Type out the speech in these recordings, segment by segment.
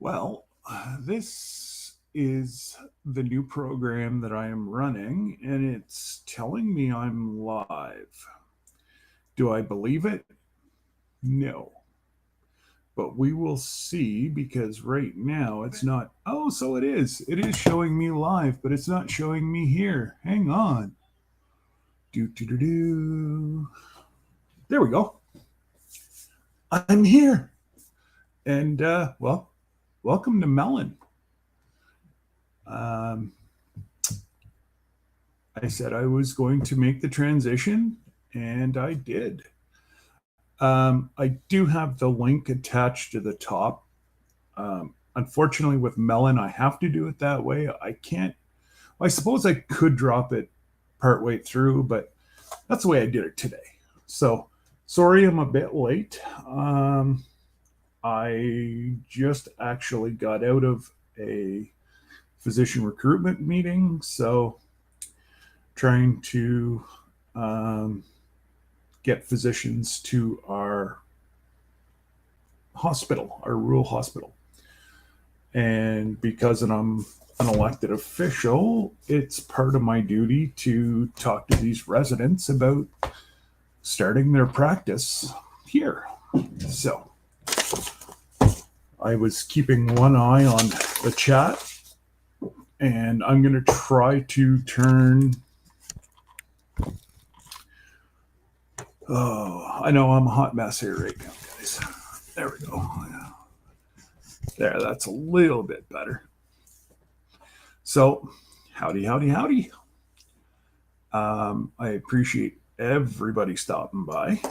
Well, this is the new program that I am running, and it's telling me I'm live. Do I believe it? No. But we will see because right now it's not. Oh, so it is. It is showing me live, but it's not showing me here. Hang on. Do, do, do, do. There we go. I'm here. And, welcome to Melon. Um, I said I was going to make the transition, and I did. I do have the link attached to the top. Unfortunately, with Melon, I have to do it that way. I can't. I suppose I could drop it partway through, but that's the way I did it today. So sorry, I'm a bit late. I just actually got out of a physician recruitment meeting, so trying to um, get physicians to our hospital, our rural hospital. And because I'm an elected official, it's part of my duty to talk to these residents about starting their practice here. So I was keeping one eye on the chat, and I'm going to try to turn. Oh, I know I'm a hot mess here right now, guys. There we go. There, that's a little bit better. So, howdy, howdy, howdy. I appreciate everybody stopping by.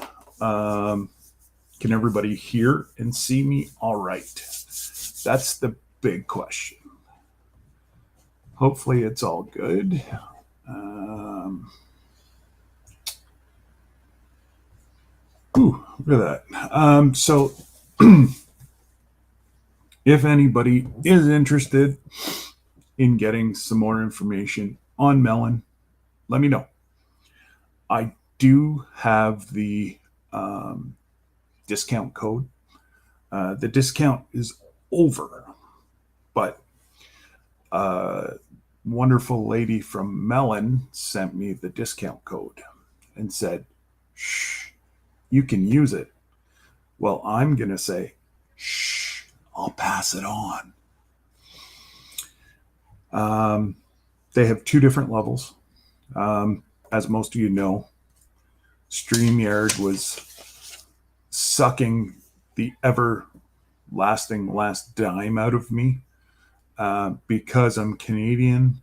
Can everybody hear and see me all right? That's the big question. Hopefully, it's all good. Look at that. So, if anybody is interested in getting some more information on Melon, let me know. I do have the discount code. The discount is over, but a wonderful lady from Melon sent me the discount code and said, shh, you can use it. Well, I'm going to say, shh, I'll pass it on. They have two different levels. As most of you know, StreamYard was sucking the everlasting last dime out of me because I'm Canadian.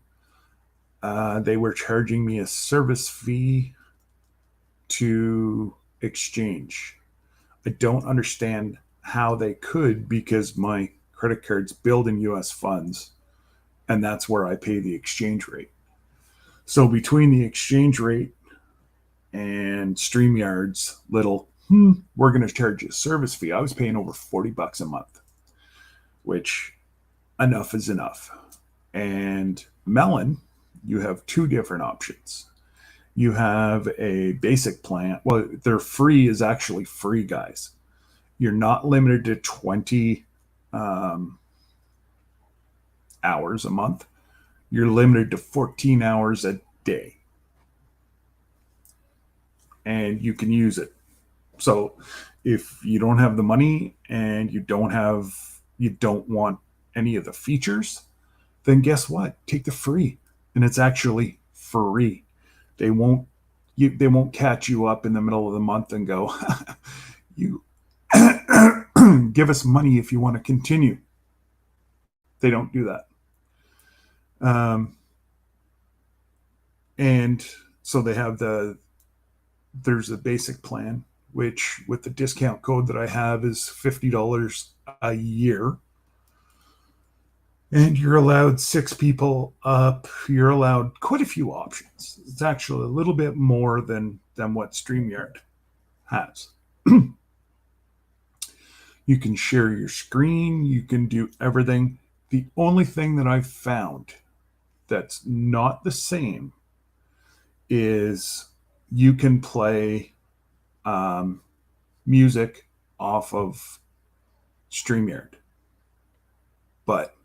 They were charging me a service fee to exchange. I don't understand how they could because my credit card's billed in US funds, and that's where I pay the exchange rate. So between the exchange rate and StreamYard's little, we're going to charge you a service fee, I was paying over $40 a month, which enough is enough. And Melon, you have two different options. You have a basic plan. Well, their free is actually free, guys. You're not limited to 20 hours a month. You're limited to 14 hours a day. And you can use it. So if you don't have the money and you don't want any of the features, then guess what? Take the free. And it's actually free. They won't catch you up in the middle of the month and go, you give us money if you want to continue. They don't do that. And so there's a basic plan, which with the discount code that I have is $50 a year. And you're allowed 6 people up. You're allowed quite a few options. It's actually a little bit more than what StreamYard has. You can share your screen. You can do everything. The only thing that I've found that's not the same is you can play music off of StreamYard. But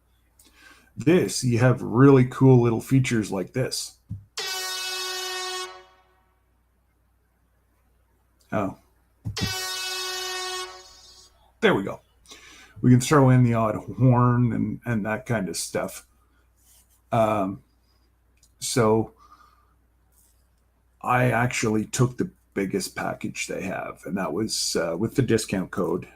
this, you have really cool little features like this. Oh, there we go. We can throw in the odd horn and that kind of stuff. Um, so I actually took the biggest package they have, and that was with the discount code.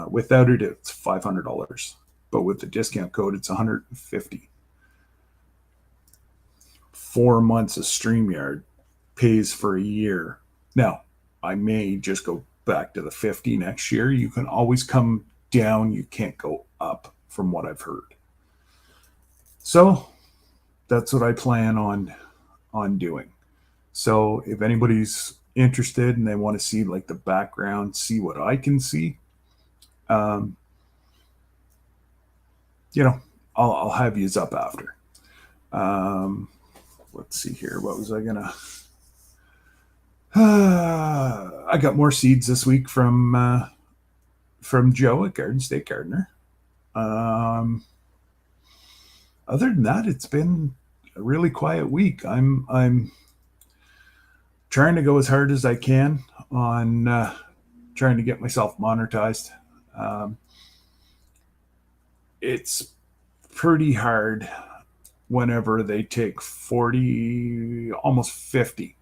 Without it, it's $500, but with the discount code, it's $150. 4 months of StreamYard pays for a year. Now, I may just go back to the 50 next year. You can always come down. You can't go up, from what I've heard. So that's what I plan on doing. So if anybody's interested and they want to see like the background, see what I can see, um, I'll have yous up after. Um, let's see here. What was I gonna? I got more seeds this week from Joe at Garden State Gardener. Other than that, it's been a really quiet week. I'm trying to go as hard as I can on trying to get myself monetized. It's pretty hard whenever they take 40, almost 50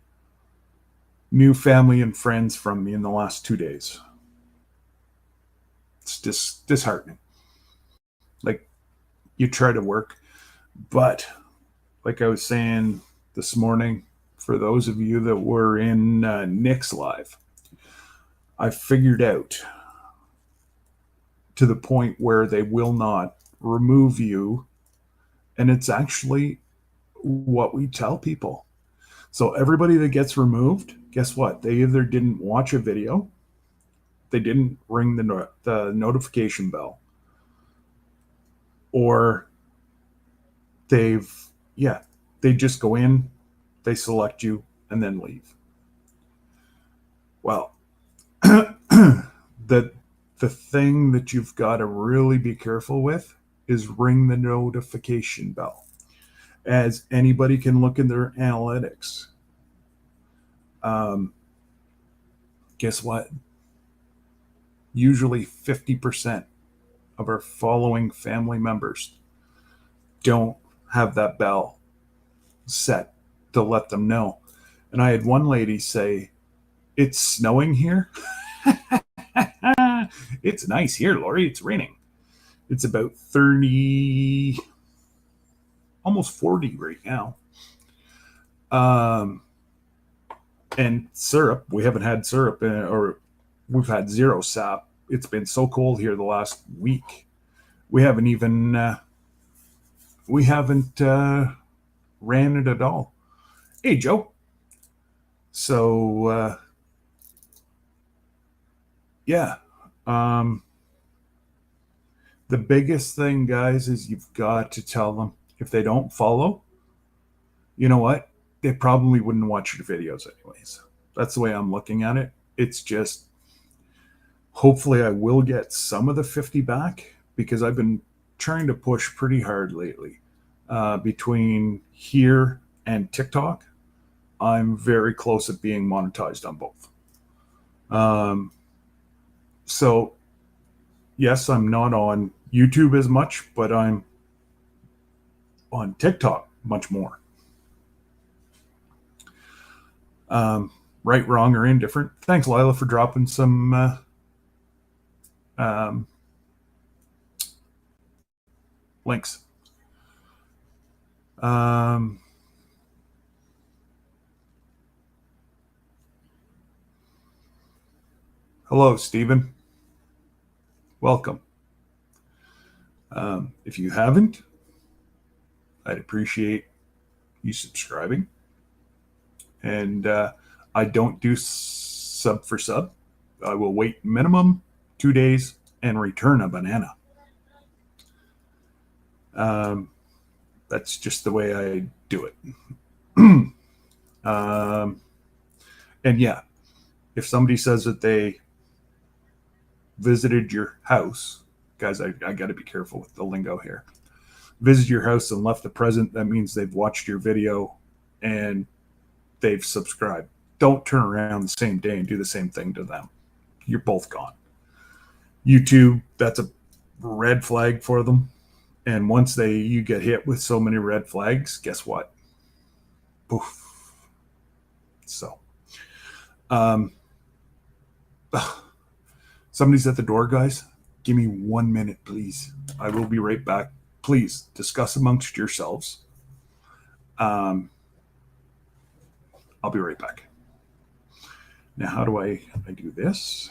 new family and friends from me in the last 2 days. It's just disheartening. Like, you try to work, but like I was saying this morning, for those of you that were in Nick's live, I figured out to the point where they will not remove you. And it's actually what we tell people. So everybody that gets removed, guess what? They either didn't watch a video, they didn't ring the notification bell, or they just go in, they select you, and then leave. Well, the thing that you've got to really be careful with is ring the notification bell, as anybody can look in their analytics. Guess what? Usually 50% of our following family members don't have that bell set to let them know. And I had one lady say, "It's snowing here." It's nice here, Lori. It's raining. It's about 30, almost 40 right now. And syrup, we haven't had syrup or we've had zero sap. It's been so cold here the last week. We haven't even ran it at all. Hey, Joe. So yeah. The biggest thing, guys, is you've got to tell them, if they don't follow, you know what? They probably wouldn't watch your videos anyways. That's the way I'm looking at it. It's just, hopefully I will get some of the 50 back, because I've been trying to push pretty hard lately. Between here and TikTok, I'm very close at being monetized on both. So yes, I'm not on YouTube as much, but I'm on TikTok much more. Right, wrong, or indifferent. Thanks, Lila, for dropping some links. Hello, Stephen. Welcome. If you haven't, I'd appreciate you subscribing. And I don't do sub for sub. I will wait minimum 2 days and return a banana. That's just the way I do it. And yeah, if somebody says that they visited your house Guys, I got to be careful with the lingo here. Visit your house and left a present. That means they've watched your video and they've subscribed. Don't turn around the same day and do the same thing to them. You're both gone. YouTube, that's a red flag for them. And once you get hit with so many red flags, guess what? Poof. So, um, somebody's at the door, guys. Give me 1 minute, please. I will be right back. Please discuss amongst yourselves. I'll be right back. Now, how do I do this?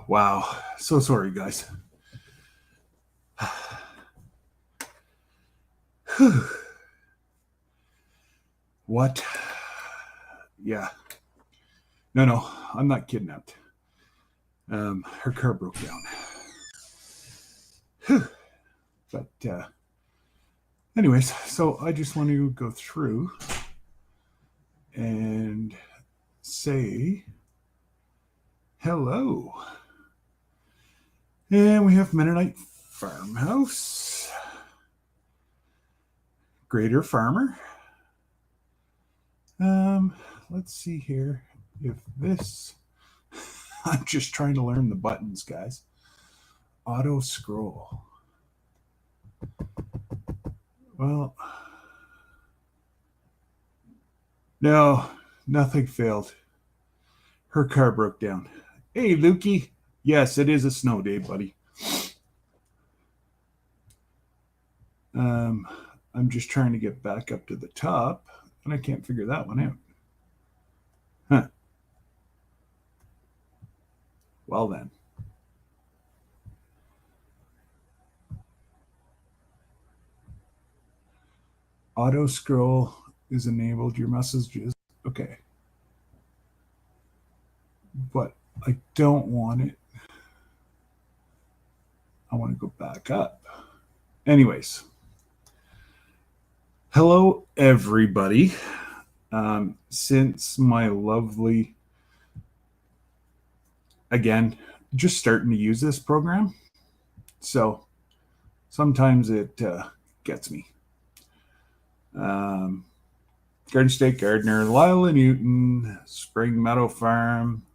wow. So sorry, guys. What? Yeah. No, I'm not kidnapped. Her car broke down. But anyways, so I just want to go through and say hello. And we have Mennonite Farmhouse, Greater Farmer. Let's see here if this. I'm just trying to learn the buttons, guys. Auto scroll. Well, no, nothing failed. Her car broke down. Hey, Lukey. Yes, it is a snow day, buddy. I'm just trying to get back up to the top, and I can't figure that one out. Huh. Well then. Auto scroll is enabled. Your messages. Okay. But I don't want it. I want to go back up. Anyways. Hello, everybody. Since my lovely, again, just starting to use this program, so sometimes it gets me. Garden State Gardener, Lila Newton, Spring Meadow Farm,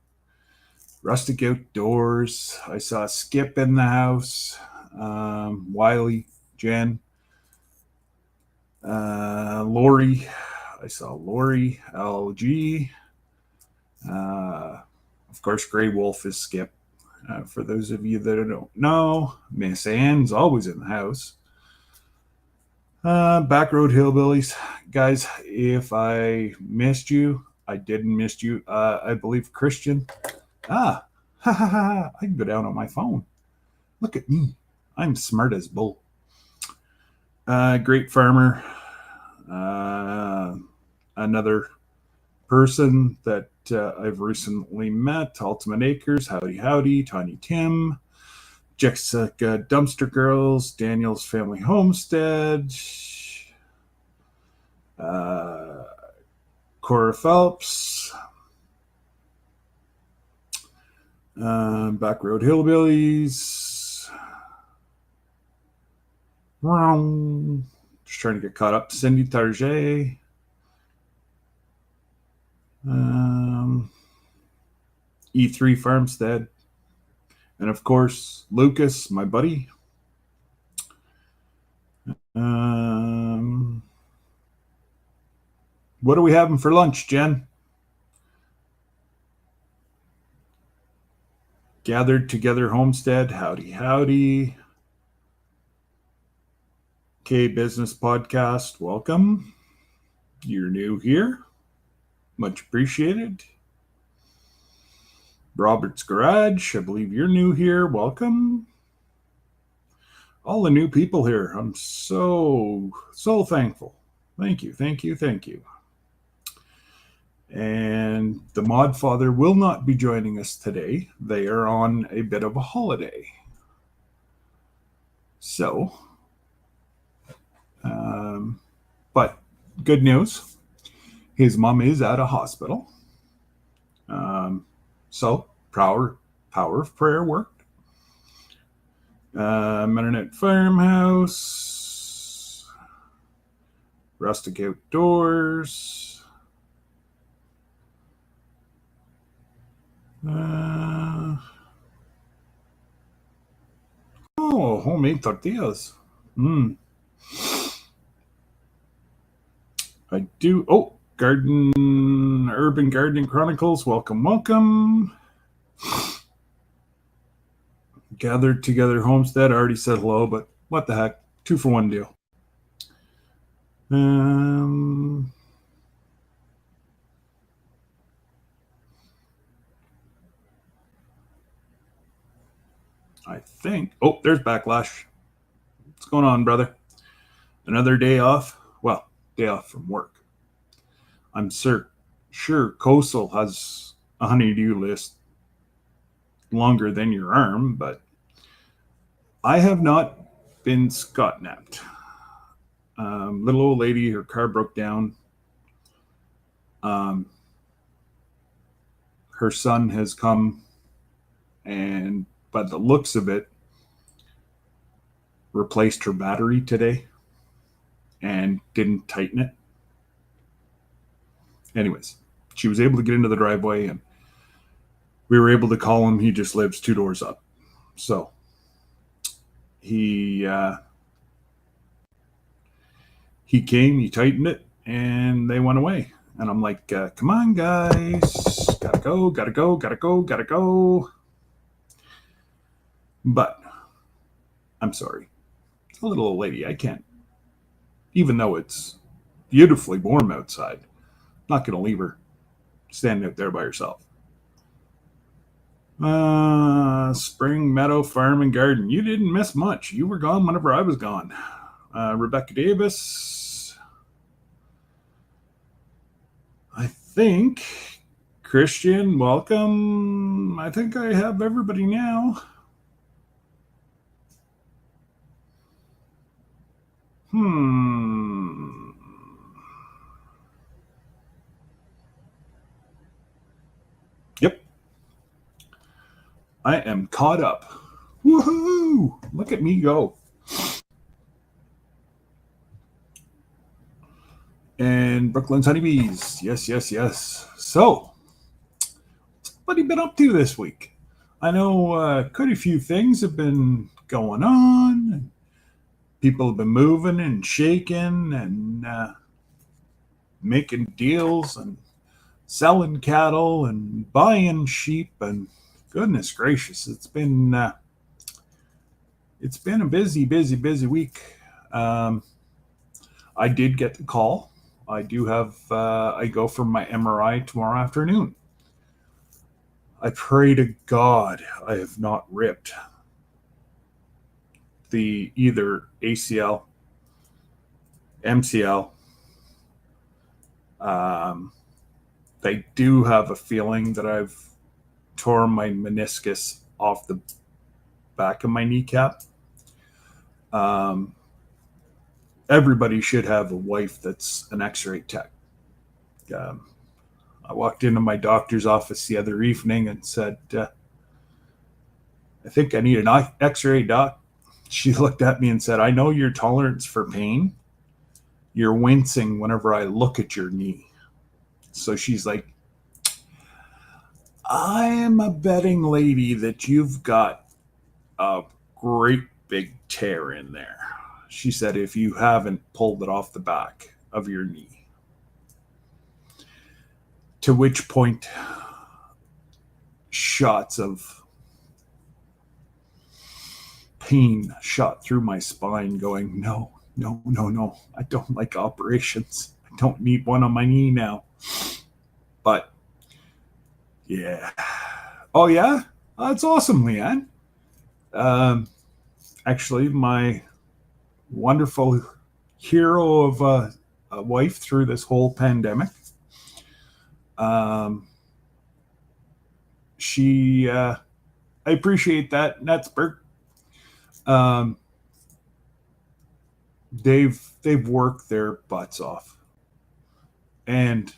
Rustic Outdoors. I saw Skip in the house, Wiley, Jen, Lori. I saw Lori, LG. Of course, Grey Wolf is Skip. For those of you that don't know, Miss Ann's always in the house. Backroad Hillbillies. Guys, if I missed you, I didn't miss you. I believe Christian. I can go down on my phone. Look at me. I'm smart as bull. Great Farmer. Another person that I've recently met, Ultimate Acres, Howdy, Tiny Tim, Jessica Dumpster Girls, Daniel's Family Homestead, Cora Phelps, Backroad Hillbillies, just trying to get caught up, Cindy Target, E3 Farmstead, and of course, Lucas, my buddy. What are we having for lunch, Jen? Gathered Together Homestead, howdy. K Business Podcast, welcome. You're new here. Much appreciated. Robert's Garage, I believe you're new here. Welcome. All the new people here. I'm so thankful. Thank you. And the Mod Father will not be joining us today. They are on a bit of a holiday. So, but good news. His mom is at a hospital. So, power of prayer worked. Mennonite Farmhouse. Rustic Outdoors. Homemade tortillas. I do. Oh, Urban Gardening Chronicles. Welcome. Gathered Together Homestead. I already said hello, but what the heck? 2-for-1 deal. I think. Oh, there's Backlash. What's going on, brother? Another day off? Well, day off from work. I'm sure Coastal has a honeydew list longer than your arm, but I have not been Scott napped. Little old lady, her car broke down. Um, her son has come and, by the looks of it, replaced her battery today and didn't tighten it. Anyways, she was able to get into the driveway and we were able to call him. He just lives 2 doors up. So he came, he tightened it, and they went away. And I'm like, come on, guys. Gotta go, gotta go, gotta go, gotta go. But I'm sorry. It's a little old lady. I can't, even though it's beautifully warm outside, I'm not going to leave her standing out there by herself. Spring Meadow Farm and Garden. You didn't miss much. You were gone whenever I was gone. Rebecca Davis. I think. Christian, welcome. I think I have everybody now. Yep. I am caught up. Woohoo! Look at me go. And Brooklyn's Honeybees. Yes, yes, yes. So, what have you been up to this week? I know quite a few things have been going on. People have been moving and shaking and making deals and selling cattle and buying sheep, and goodness gracious, it's been a busy week. I did get the call. I do have I go for my MRI tomorrow afternoon. I pray to God I have not ripped the either ACL, MCL. I do have a feeling that I've torn my meniscus off the back of my kneecap. Everybody should have a wife that's an x-ray tech. I walked into my doctor's office the other evening and said, I think I need an x-ray, doc. She looked at me and said, I know your tolerance for pain. You're wincing whenever I look at your knee. So she's like, I am a betting lady that you've got a great big tear in there. She said, if you haven't pulled it off the back of your knee. To which point, shots of pain shot through my spine going, no, I don't like operations. I don't need one on my knee now. But yeah. Oh yeah? That's awesome, Leanne. Actually, my wonderful hero of a wife through this whole pandemic. I appreciate that. Netzberg. They've worked their butts off, and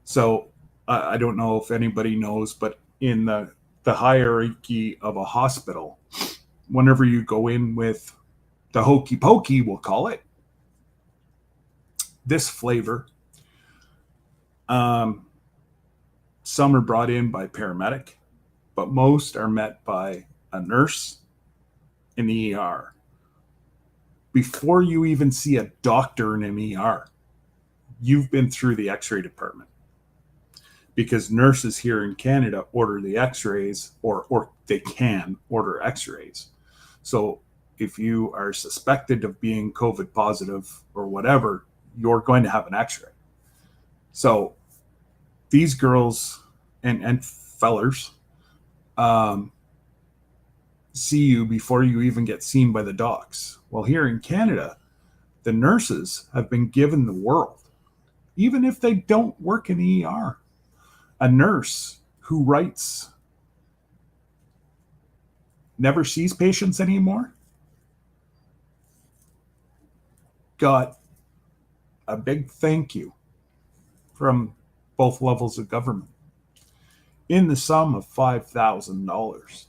so I don't know if anybody knows, but in the hierarchy of a hospital, whenever you go in with the hokey pokey, we'll call it this flavor. Some are brought in by paramedic, but most are met by a nurse in the ER. Before you even see a doctor in an ER, you've been through the x-ray department. Because nurses here in Canada order the x-rays, or they can order x-rays. So if you are suspected of being COVID positive or whatever, you're going to have an x-ray. So these girls and fellers, see you before you even get seen by the docs. Well, here in Canada, the nurses have been given the world, even if they don't work in the ER. A nurse who writes never sees patients anymore got a big thank you from both levels of government in the sum of $5,000.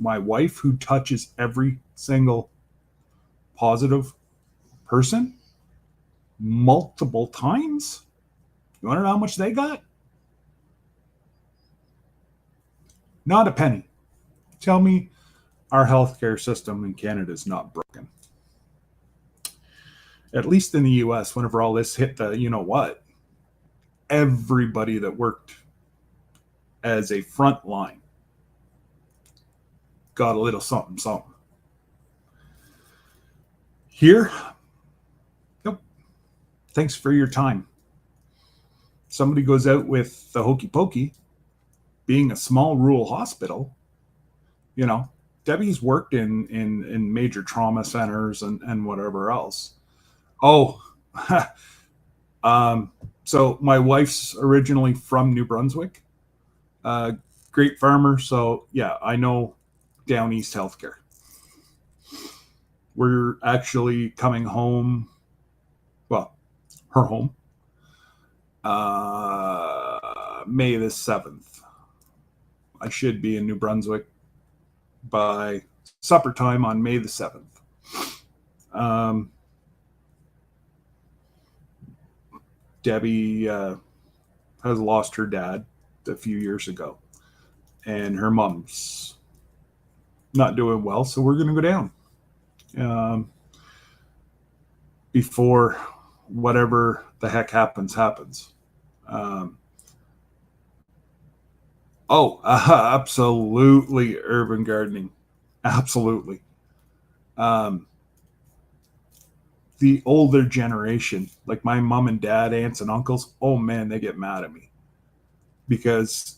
My wife, who touches every single positive person multiple times, you want to know how much they got? Not a penny. Tell me our healthcare system in Canada is not broken. At least in the US, whenever all this hit the you know what, everybody that worked as a front line got a little something, something. Here, nope. Thanks for your time. Somebody goes out with the hokey pokey, being a small rural hospital, you know, Debbie's worked in major trauma centers and whatever else. Oh, so my wife's originally from New Brunswick, great farmer. So yeah, I know down east healthcare. We're actually coming home, well, her home, May the 7th. I should be in New Brunswick by supper time on May the 7th. Debbie has lost her dad a few years ago, and her mom's not doing well, so we're going to go down before whatever the heck happens. Absolutely urban gardening. Absolutely. The older generation, like my mom and dad, aunts and uncles, oh man, they get mad at me. Because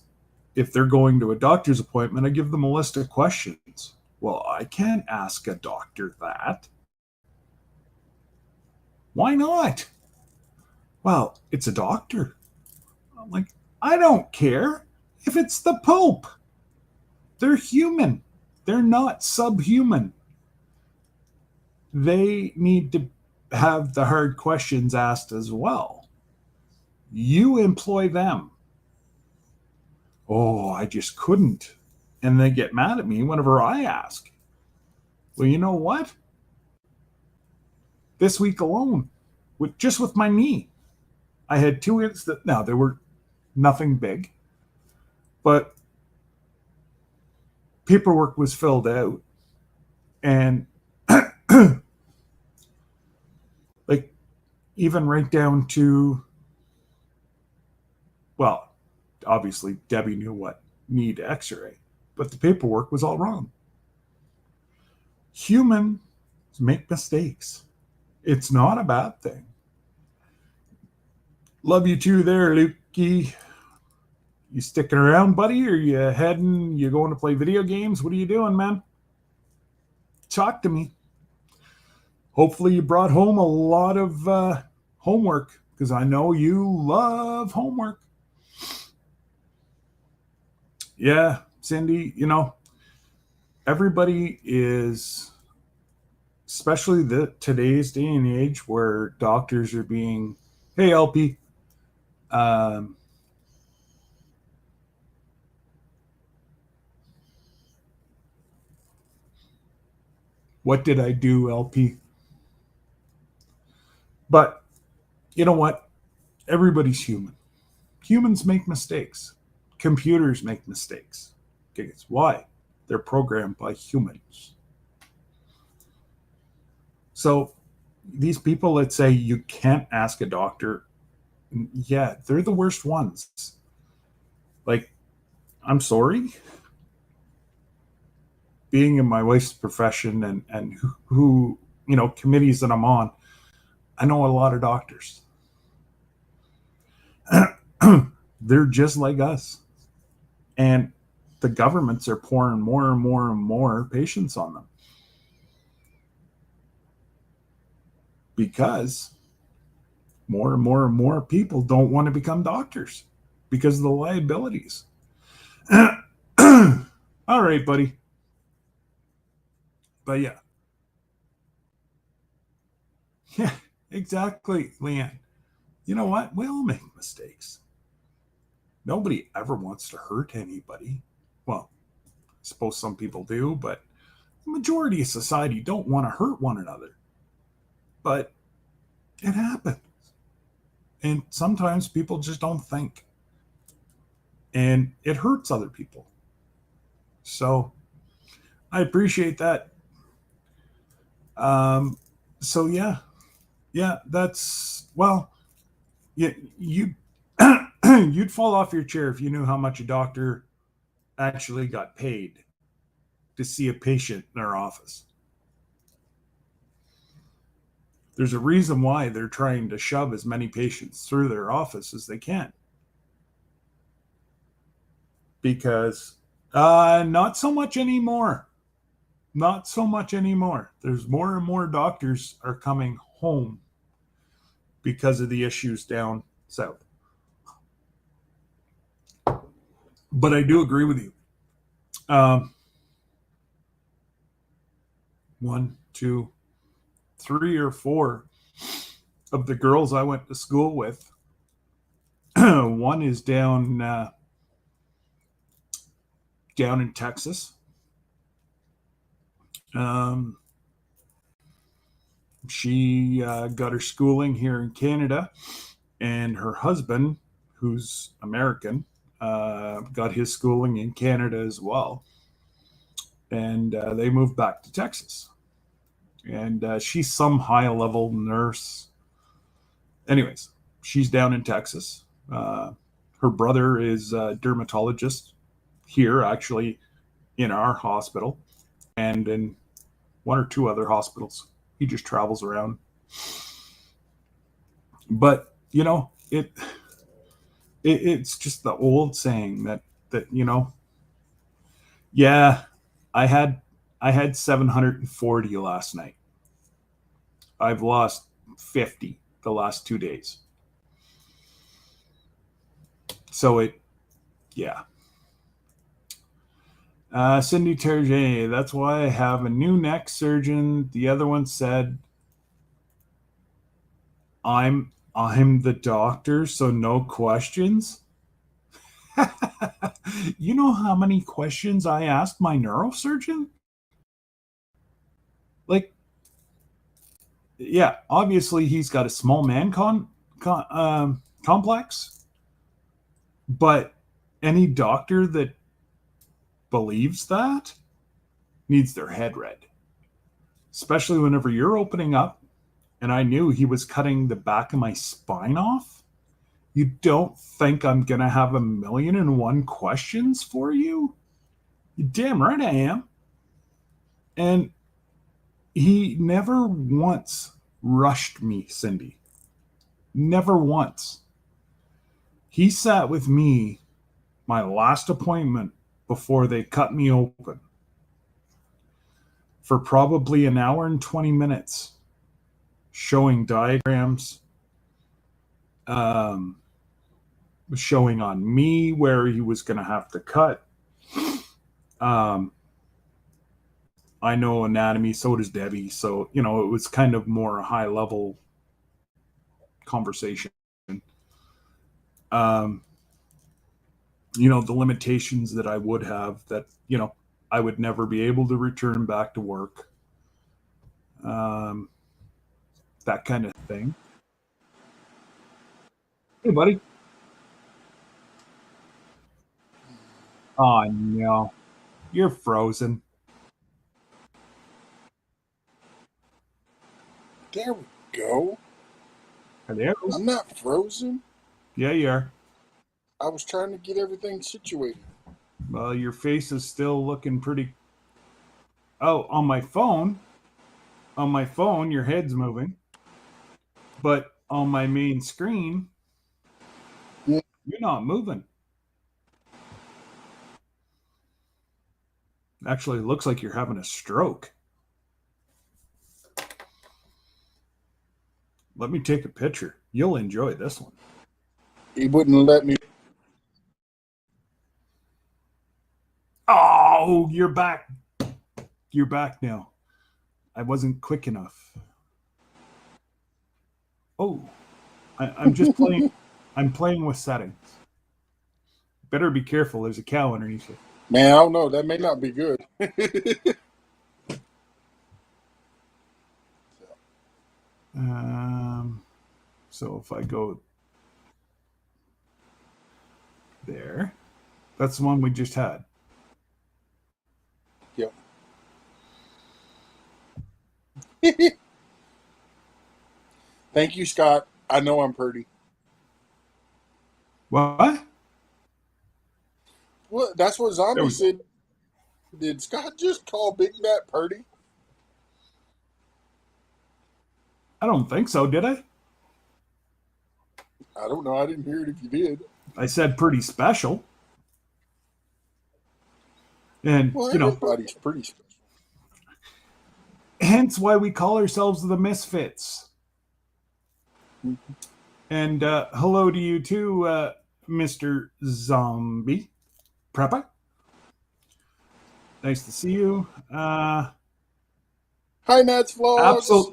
if they're going to a doctor's appointment, I give them a list of questions. Well, I can't ask a doctor that. Why not? Well, it's a doctor. I'm like, I don't care if it's the Pope. They're human. They're not subhuman. They need to have the hard questions asked as well. You employ them. Oh, I just couldn't. And they get mad at me whenever I ask. Well, you know what? This week alone, with my knee, I had 2 incidents. Now, there were nothing big, but paperwork was filled out. And like, even right down to, well, obviously Debbie knew what need x-ray, but the paperwork was all wrong. Humans make mistakes. It's not a bad thing. Love you too there, Lukey. You sticking around, buddy? Or you going to play video games? What are you doing, man? Talk to me. Hopefully you brought home a lot of homework, because I know you love homework. Yeah, Cindy, everybody is, especially today's day and age where doctors are being, hey, LP, what did I do, LP? But you know what? Everybody's human. Humans make mistakes. Computers make mistakes. Okay, why? They're programmed by humans. So these people that say you can't ask a doctor, yeah, they're the worst ones. Like, I'm sorry. Being in my wife's profession and who committees that I'm on, I know a lot of doctors. They're just like us. And the governments are pouring more and more and more patients on them because more and more and more people don't want to become doctors because of the liabilities. All right, buddy. But yeah. Yeah, exactly, Leanne. You know what? We all make mistakes. Nobody ever wants to hurt anybody. Well, I suppose some people do, but the majority of society don't want to hurt one another. But it happens. And sometimes people just don't think. And it hurts other people. So I appreciate that. Um, so yeah, that's well, you you'd fall off your chair if you knew how much a doctor actually got paid to see a patient in their office. There's a reason why they're trying to shove as many patients through their office as they can. Because not so much anymore. Not so much anymore. There's more and more doctors are coming home because of the issues down south. But I do agree with you. One, two, three, or four of the girls I went to school with. One is down in Texas. She got her schooling here in Canada, and her husband, who's American, got his schooling in Canada as well. And they moved back to Texas. And she's some high level nurse. Anyways, she's down in Texas. Her brother is a dermatologist here, actually, in our hospital and in one or two other hospitals. He just travels around. But, it's just the old saying that yeah, I had 740 last night. I've lost 50 the last 2 days. So yeah. Cindy Terje, that's why I have a new neck surgeon. The other one said, I'm the doctor, so no questions. You know how many questions I asked my neurosurgeon? Like, yeah, obviously he's got a small man complex, but any doctor that believes that needs their head read, especially whenever you're opening up. And I knew he was cutting the back of my spine off. You don't think I'm going to have 1,000,001 questions for you? You damn right I am. And he never once rushed me, Cindy. Never once. He sat with me my last appointment before they cut me open for probably an hour and 20 minutes, showing diagrams, showing on me where he was going to have to cut. I know anatomy, so does Debbie. So, it was kind of more a high level conversation. The limitations that I would have that, I would never be able to return back to work. That kind of thing. Hey, buddy. Oh, no. You're frozen. There we go. Hello? I'm not frozen. Yeah, you are. I was trying to get everything situated. Well, your face is still looking pretty. Oh, on my phone, your head's moving. But on my main screen, Yeah. you're not moving. Actually, it looks like you're having a stroke. Let me take a picture. You'll enjoy this one. He wouldn't let me. Oh, you're back. You're back now. I wasn't quick enough. Oh, I'm just playing. I'm playing with settings. Better be careful. There's a cow underneath you. Man, I don't know. That may not be good. So if I go there, that's the one we just had. Yep. Thank you, Scott. I know I'm pretty. What? Well, that's what There Zombie we go. said. Did Scott just call Big Matt pretty? I don't think so, did I? I don't know. I didn't hear it if you did. I said pretty special. And, Well, everybody's pretty special. hence why we call ourselves the Misfits. Mm-hmm. And hello to you too, Mr. Zombie Prepper. Nice to see you. Hi, Nat's Vlogs.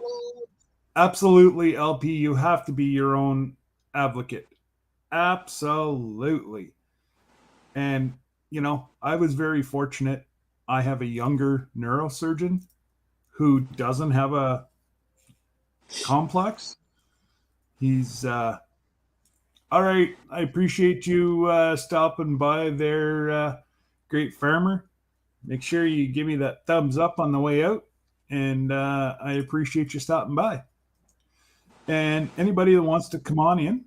Absolutely, LP. You have to be your own advocate. Absolutely. And, I was very fortunate. I have a younger neurosurgeon who doesn't have a complex. He's, all right, I appreciate you stopping by there, Great Farmer. Make sure you give me that thumbs up on the way out. And I appreciate you stopping by. And anybody that wants to come on in,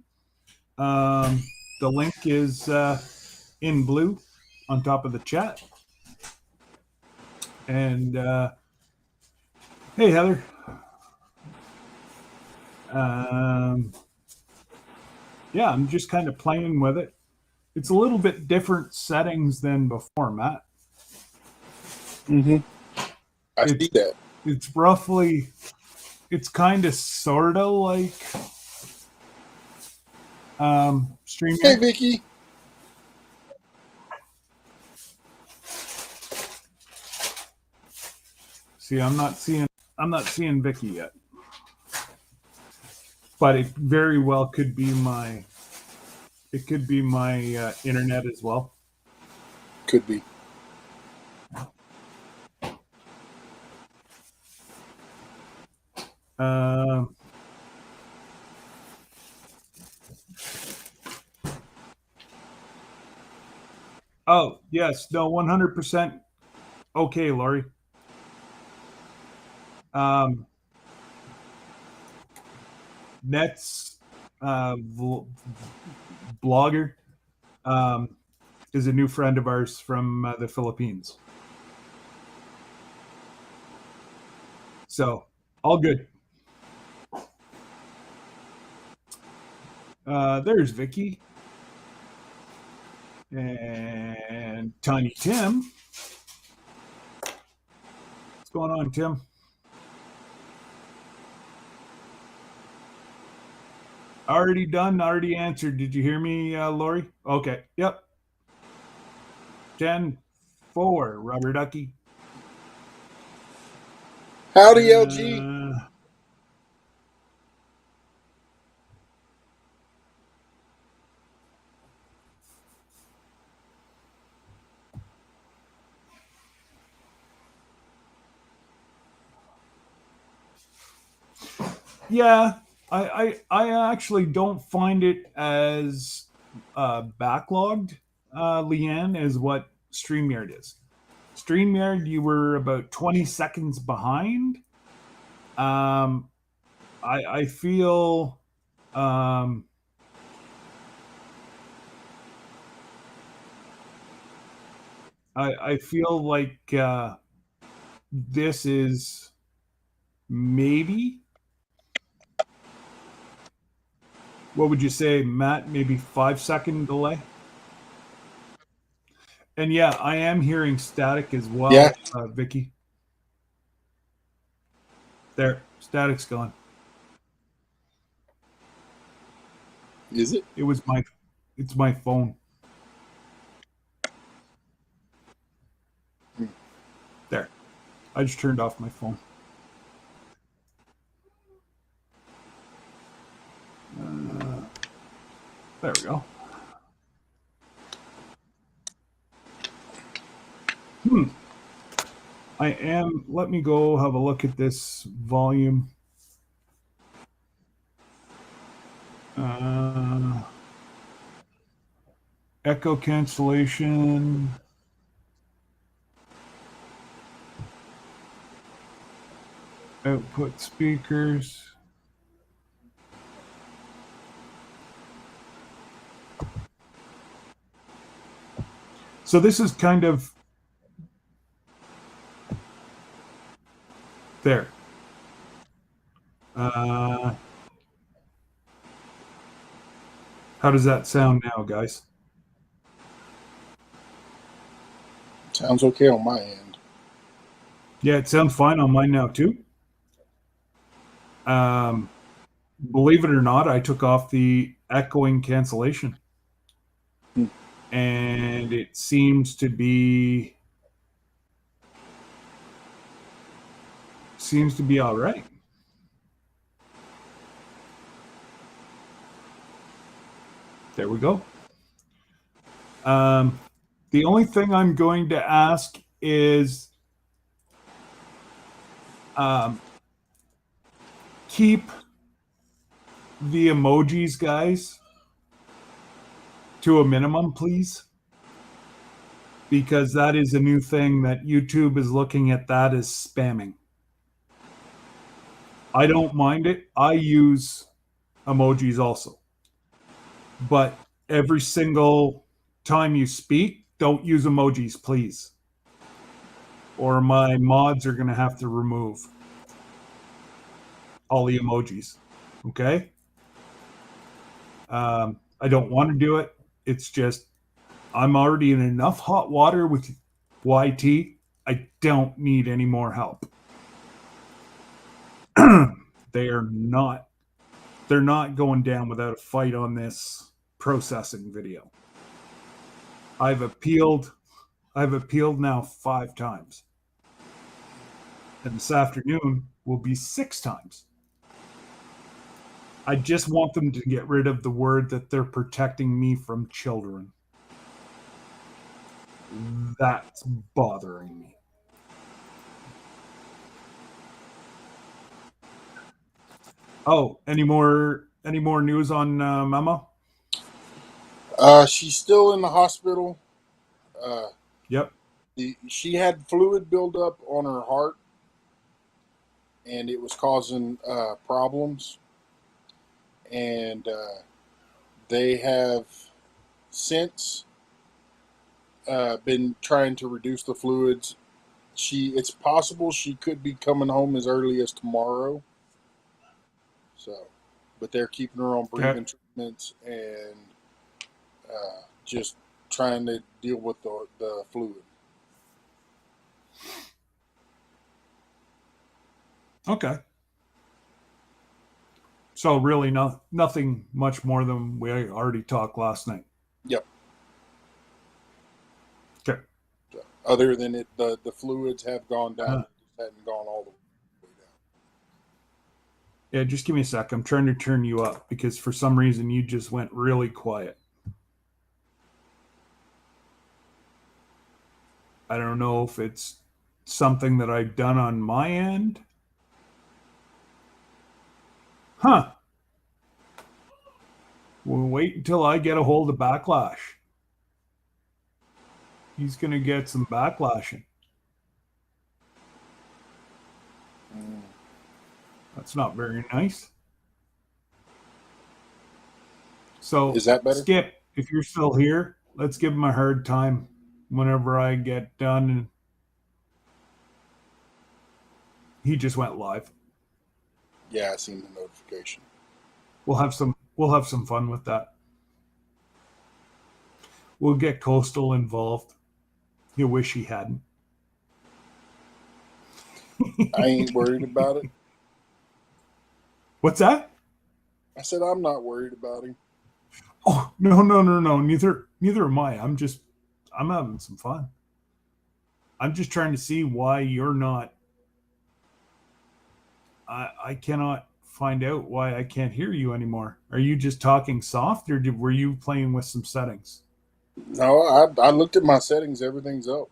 the link is in blue on top of the chat. And hey, Heather. Yeah, I'm just kind of playing with it. It's a little bit different settings than before, Matt. Mm-hmm. I see that. It's roughly, it's kind of sort of like StreamYard. Hey, Vicky. See, I'm not seeing Vicky yet. But it very well could be my internet as well. Could be. Oh, yes. No, 100% okay, Laurie. Net's blogger is a new friend of ours from the Philippines. So, all good. There's Vicky. And Tiny Tim. What's going on, Tim? Already done, already answered. Did you hear me, Lori? Okay. Yep. 10-4, Rubber Ducky. Howdy, LG. Yeah, I actually don't find it as backlogged, Leanne, as what StreamYard is. StreamYard, you were about 20 seconds behind. I feel I feel like this is maybe, what would you say, Matt? Maybe 5-second delay. And yeah, I am hearing static as Yeah. well, Vicky. There, static's gone. Is it? It's my phone. Hmm. There, I just turned off my phone. There we go. Let me go have a look at this volume. Echo cancellation. Output speakers. So this is kind of there. How does that sound now, guys? Sounds okay on my end. Yeah, it sounds fine on mine now too. Believe it or not, I took off the echoing cancellation, Hmm. and it seems to be all right. There we go. The only thing I'm going to ask is keep the emojis, guys, to a minimum, please. Because that is a new thing that YouTube is looking at that as spamming. I don't mind it. I use emojis also. But every single time you speak, don't use emojis, please. Or my mods are going to have to remove all the emojis. Okay? I don't want to do it. It's just, I'm already in enough hot water with YT. I don't need any more help. They're not going down without a fight on this processing video. I've appealed now 5 times. And this afternoon will be 6 times. I just want them to get rid of the word that they're protecting me from children. That's bothering me. Oh, any more news on Mama? She's still in the hospital. Yep. She had fluid buildup on her heart, and it was causing problems. And they have since been trying to reduce the fluids. It's possible she could be coming home as early as tomorrow. So, but they're keeping her on breathing treatments and just trying to deal with the fluid. Okay. So really nothing much more than we already talked last night. Yep. Okay. So, other than it, the fluids have gone down. It just hadn't gone all the way down. Yeah, just give me a sec. I'm trying to turn you up because for some reason you just went really quiet. I don't know if it's something that I've done on my end. Huh. We'll wait until I get a hold of Backlash. He's going to get some backlashing. That's not very nice. So, is that better? Skip, if you're still here, let's give him a hard time whenever I get done. And he just went live. Yeah, I seen the notification. We'll have some fun with that. We'll get Coastal involved. You wish he hadn't. I ain't worried about it. What's that? I said I'm not worried about him. Oh, no. Neither am I. I'm having some fun. I'm just trying to see why you're not. I cannot find out why I can't hear you anymore. Are you just talking soft, or were you playing with some settings? No, I looked at my settings. Everything's up.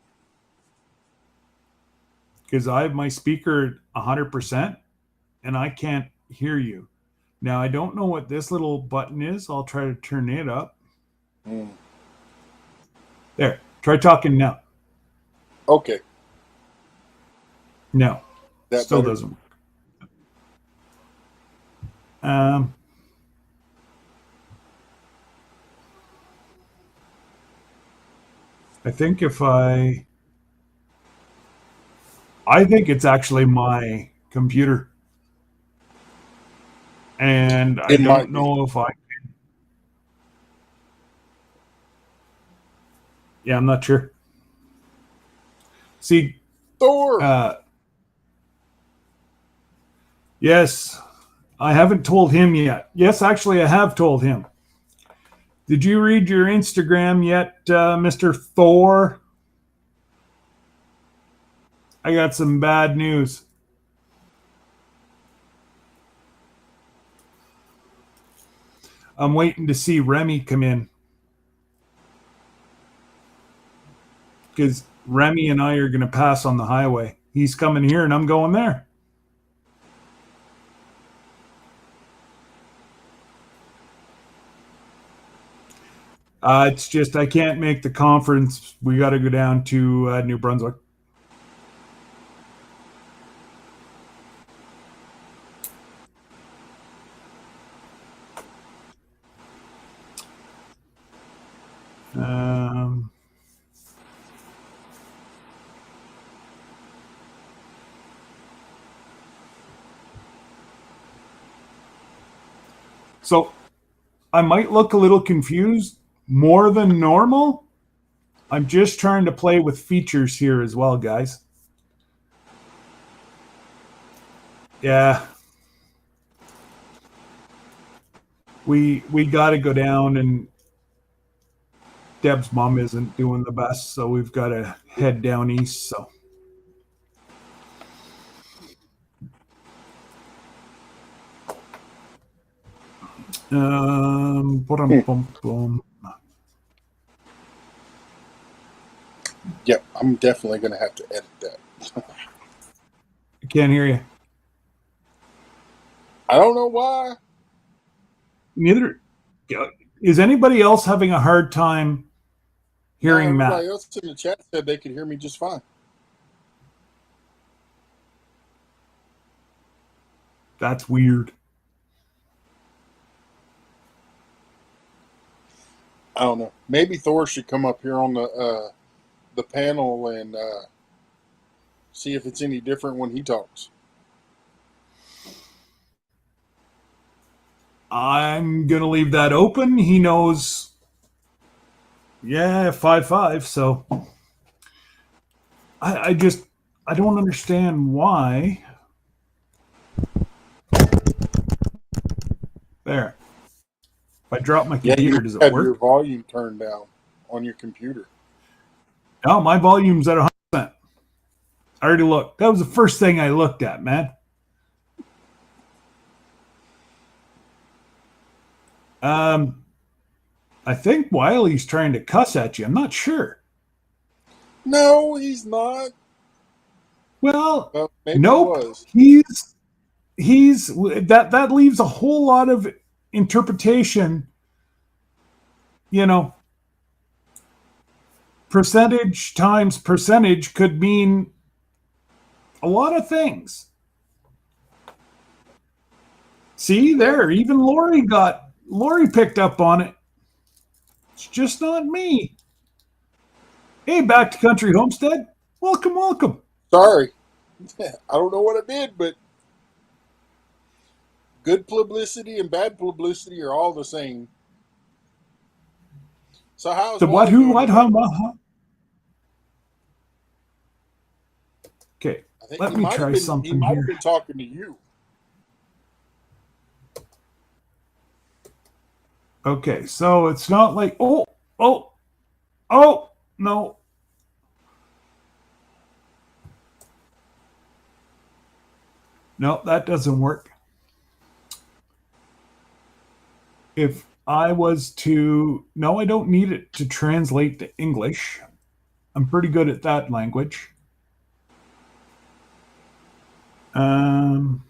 Because I have my speaker 100% and I can't hear you. Now, I don't know what this little button is. I'll try to turn it up. There. Try talking now. Okay. No. That Still better? doesn't work. I think I think it's actually my computer. And I It don't might be. know if yeah, I'm not sure. See, Thor! yes, I haven't told him yet. Yes, actually, I have told him. Did you read your Instagram yet, Mr. Thor? I got some bad news. I'm waiting to see Remy come in. Because Remy and I are going to pass on the highway. He's coming here and I'm going there. It's just I can't make the conference. We got to go down to New Brunswick. So I might look a little confused more than normal. I'm just trying to play with features here as well, guys. Yeah. We got to go down, and Deb's mom isn't doing the best, so we've got to head down east. So Yep, I'm definitely going to have to edit that. I can't hear you. I don't know why. Neither. Is anybody else having a hard time hearing Matt? Everybody else in the chat said they could hear me just fine. That's weird. I don't know. Maybe Thor should come up here on the panel and see if it's any different when he talks. I'm gonna leave that open. He knows. Yeah, 5-5. So I don't understand why. There. If I drop my computer, does it have work? your volume turned down on your computer. No, my volume's at 100%. I already looked. That was the first thing I looked at, man. I think Wiley's trying to cuss at you. I'm not sure. No, he's not. Well, maybe nope. He was. He's that leaves a whole lot of interpretation. You know, percentage times percentage could mean a lot of things. See there, even Lori picked up on it. It's just not me. Hey, back to Country Homestead. Welcome. Sorry. I don't know what I did, but good publicity and bad publicity are all the same. So how's the what? Who? What? How? Let me try He something might have here. been talking to you. Okay, so it's not like no, no, that doesn't work. If I was to no, I don't need it to translate to English. I'm pretty good at that language. Um,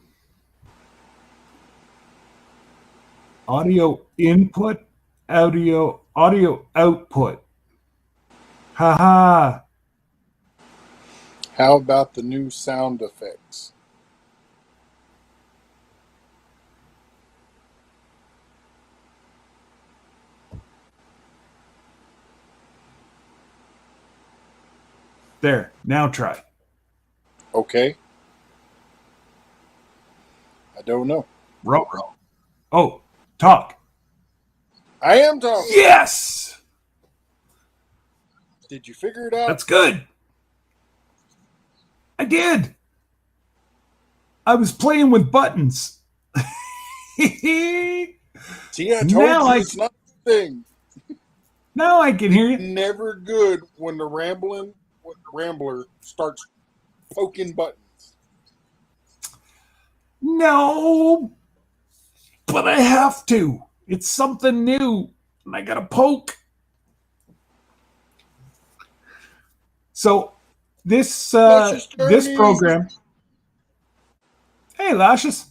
audio input, audio output. Haha. How about the new sound effects? There. Now try. Okay. I don't know. Row. Oh, talk. I am talking. Yes. Did you figure it out? That's good. I did. I was playing with buttons. See, I told Now you it's not a thing. now I can hear you. Never good when the rambler starts poking buttons. No, but I have to. It's something new, and I gotta poke. So Luscious this turning. program. Hey, Lashes.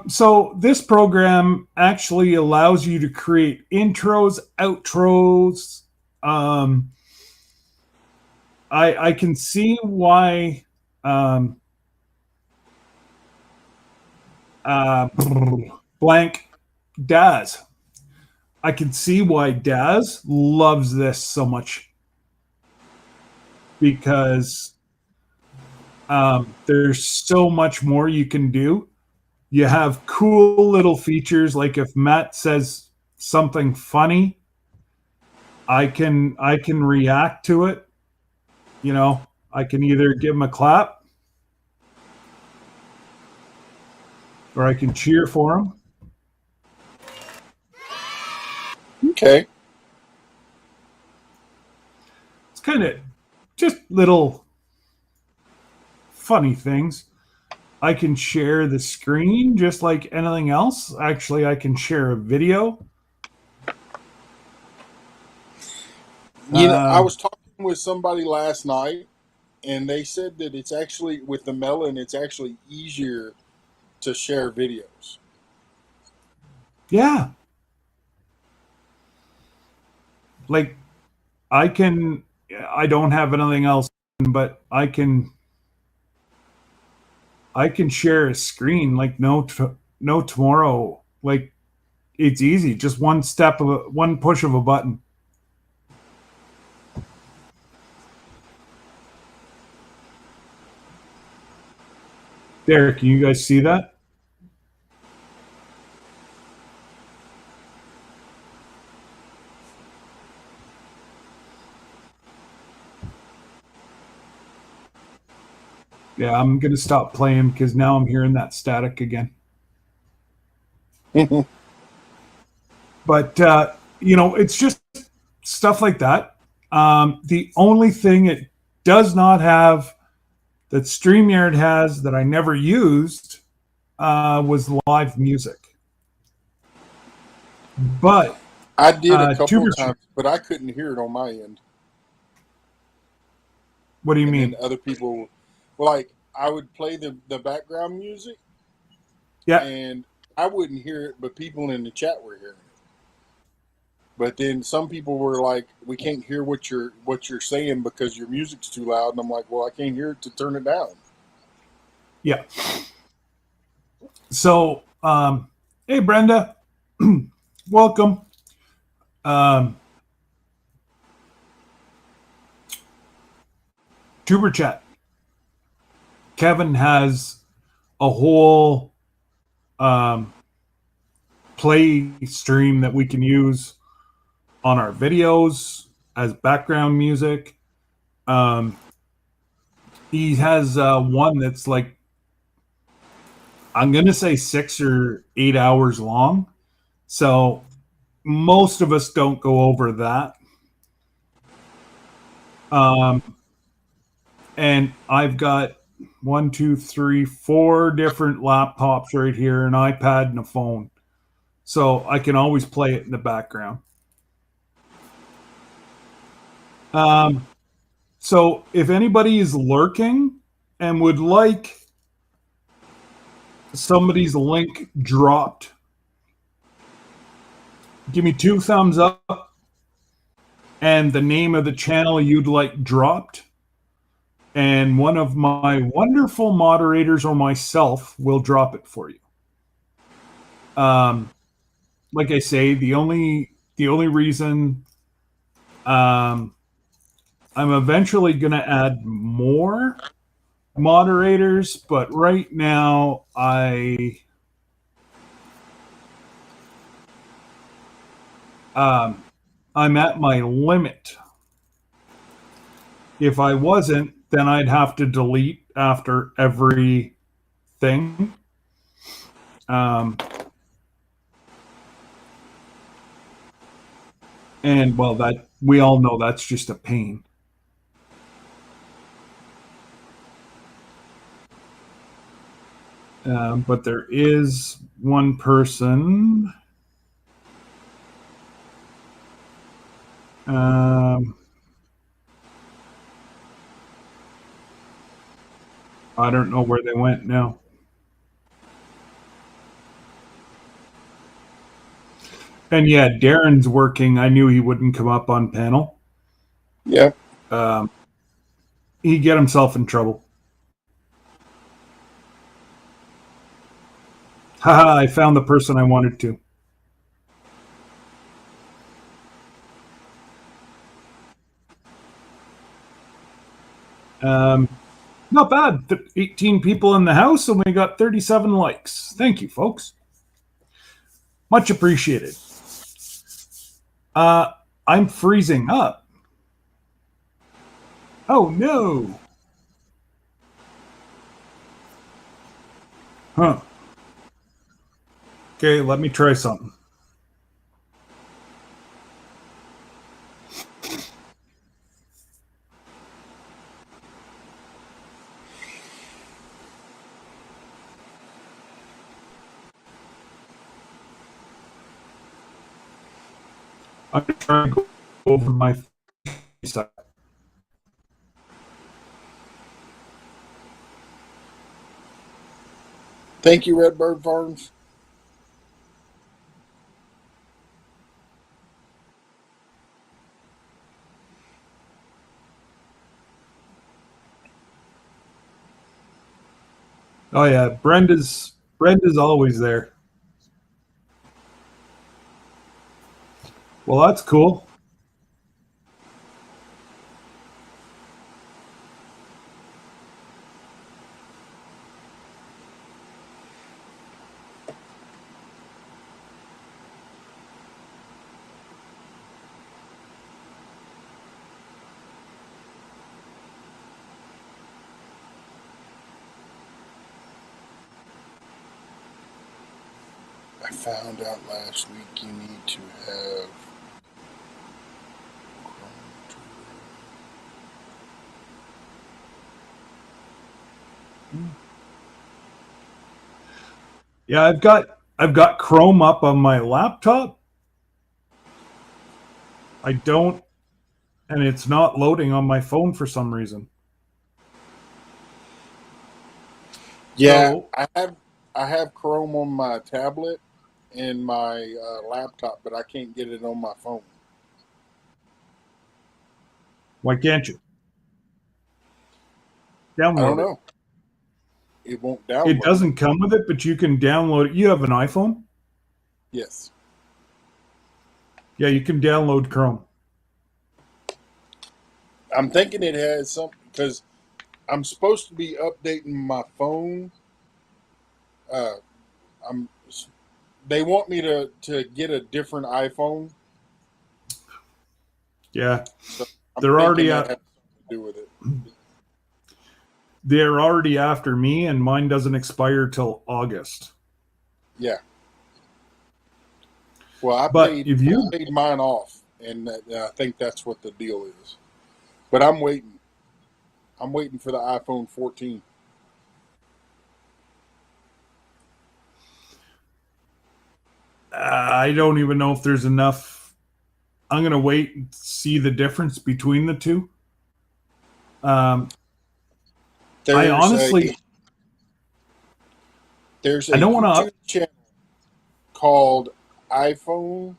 So this program actually allows you to create intros, outros. Um, I can see why uh, blank Daz. I can see why Daz loves this so much because there's so much more you can do. You have cool little features like if Matt says something funny, I can react to it. You know, I can either give him a clap or I can cheer for him. Okay. It's kind of just little funny things. I can share the screen just like anything else. Actually, I can share a video. I Uh, was talking with somebody last night, and they said that it's actually with the melon, it's actually easier to share videos. yeah, like I can. I don't have anything else, but I can share a screen like no tomorrow. Like it's easy, just one push of a button. There, can you guys see that? Yeah, I'm gonna stop playing because now I'm hearing that static again. But it's just stuff like that. The only thing it does not have that StreamYard has that I never used was live music. But I did a couple Tuber, of times, but I couldn't hear it on my end. what do you And then mean? other people, well, like I would play the background music, Yeah, and I wouldn't hear it, but people in the chat were hearing it. But then some people were like, "We can't hear what you're saying because your music's too loud." And I'm like, "Well, I can't hear it to turn it down." yeah. So, hey, Brenda, welcome. Um, Tuber chat. Kevin has a whole um, play stream that we can use on our videos as background music. Um, He has one that's like, I'm going to say 6 or 8 hours long. So most of us don't go over that. Um, and I've got one, two, three, four different laptops right here, an iPad and a phone. So I can always play it in the background. Um, so if anybody is lurking and would like somebody's link dropped, give me 2 thumbs up and the name of the channel you'd like dropped. And one of my wonderful moderators or myself will drop it for you. Um, like I say, the only reason um, I'm eventually going to add more moderators, but right now I'm at my limit. If I wasn't, then I'd have to delete after every thing. Um, and well, that we all know that's just a pain. But there is one person. Um, I don't know where they went now. And yeah, Darren's working. I knew he wouldn't come up on panel. Yeah. Um, he'd get himself in trouble. Haha, I found the person I wanted to. Um, not bad. 18 people in the house, and we got 37 likes. Thank you, folks. Much appreciated. Uh, I'm freezing up. Oh no. Huh. Okay, let me try something. I'm trying to go over my face. Thank you, Redbird Farms. Oh yeah, Brenda's always there. Well, that's cool. I found out last week you need to have Yeah, I've got Chrome up on my laptop. I don't, and it's not loading on my phone for some reason. Yeah, So I have Chrome on my tablet and my laptop, but I can't get it on my phone. why can't you I don't download it? know. It won't It download. doesn't come with it, but you can download it. You have an iPhone? Yes. Yeah, you can download Chrome. I'm thinking it has something because I'm supposed to be updating my phone. Uh, I'm. They want me to get a different iPhone, Yeah, so I'm they're thinking already that out. has something to do with it. they're already after me, and mine doesn't expire till August. Yeah. Well, I But paid if I you, paid mine off, and I think that's what the deal is. But I'm waiting. I'm waiting for the iPhone 14. I don't even know if there's enough. I'm going to wait and see the difference between the two. I There's a honestly, there's I a don't want to YouTube up. channel called iPhone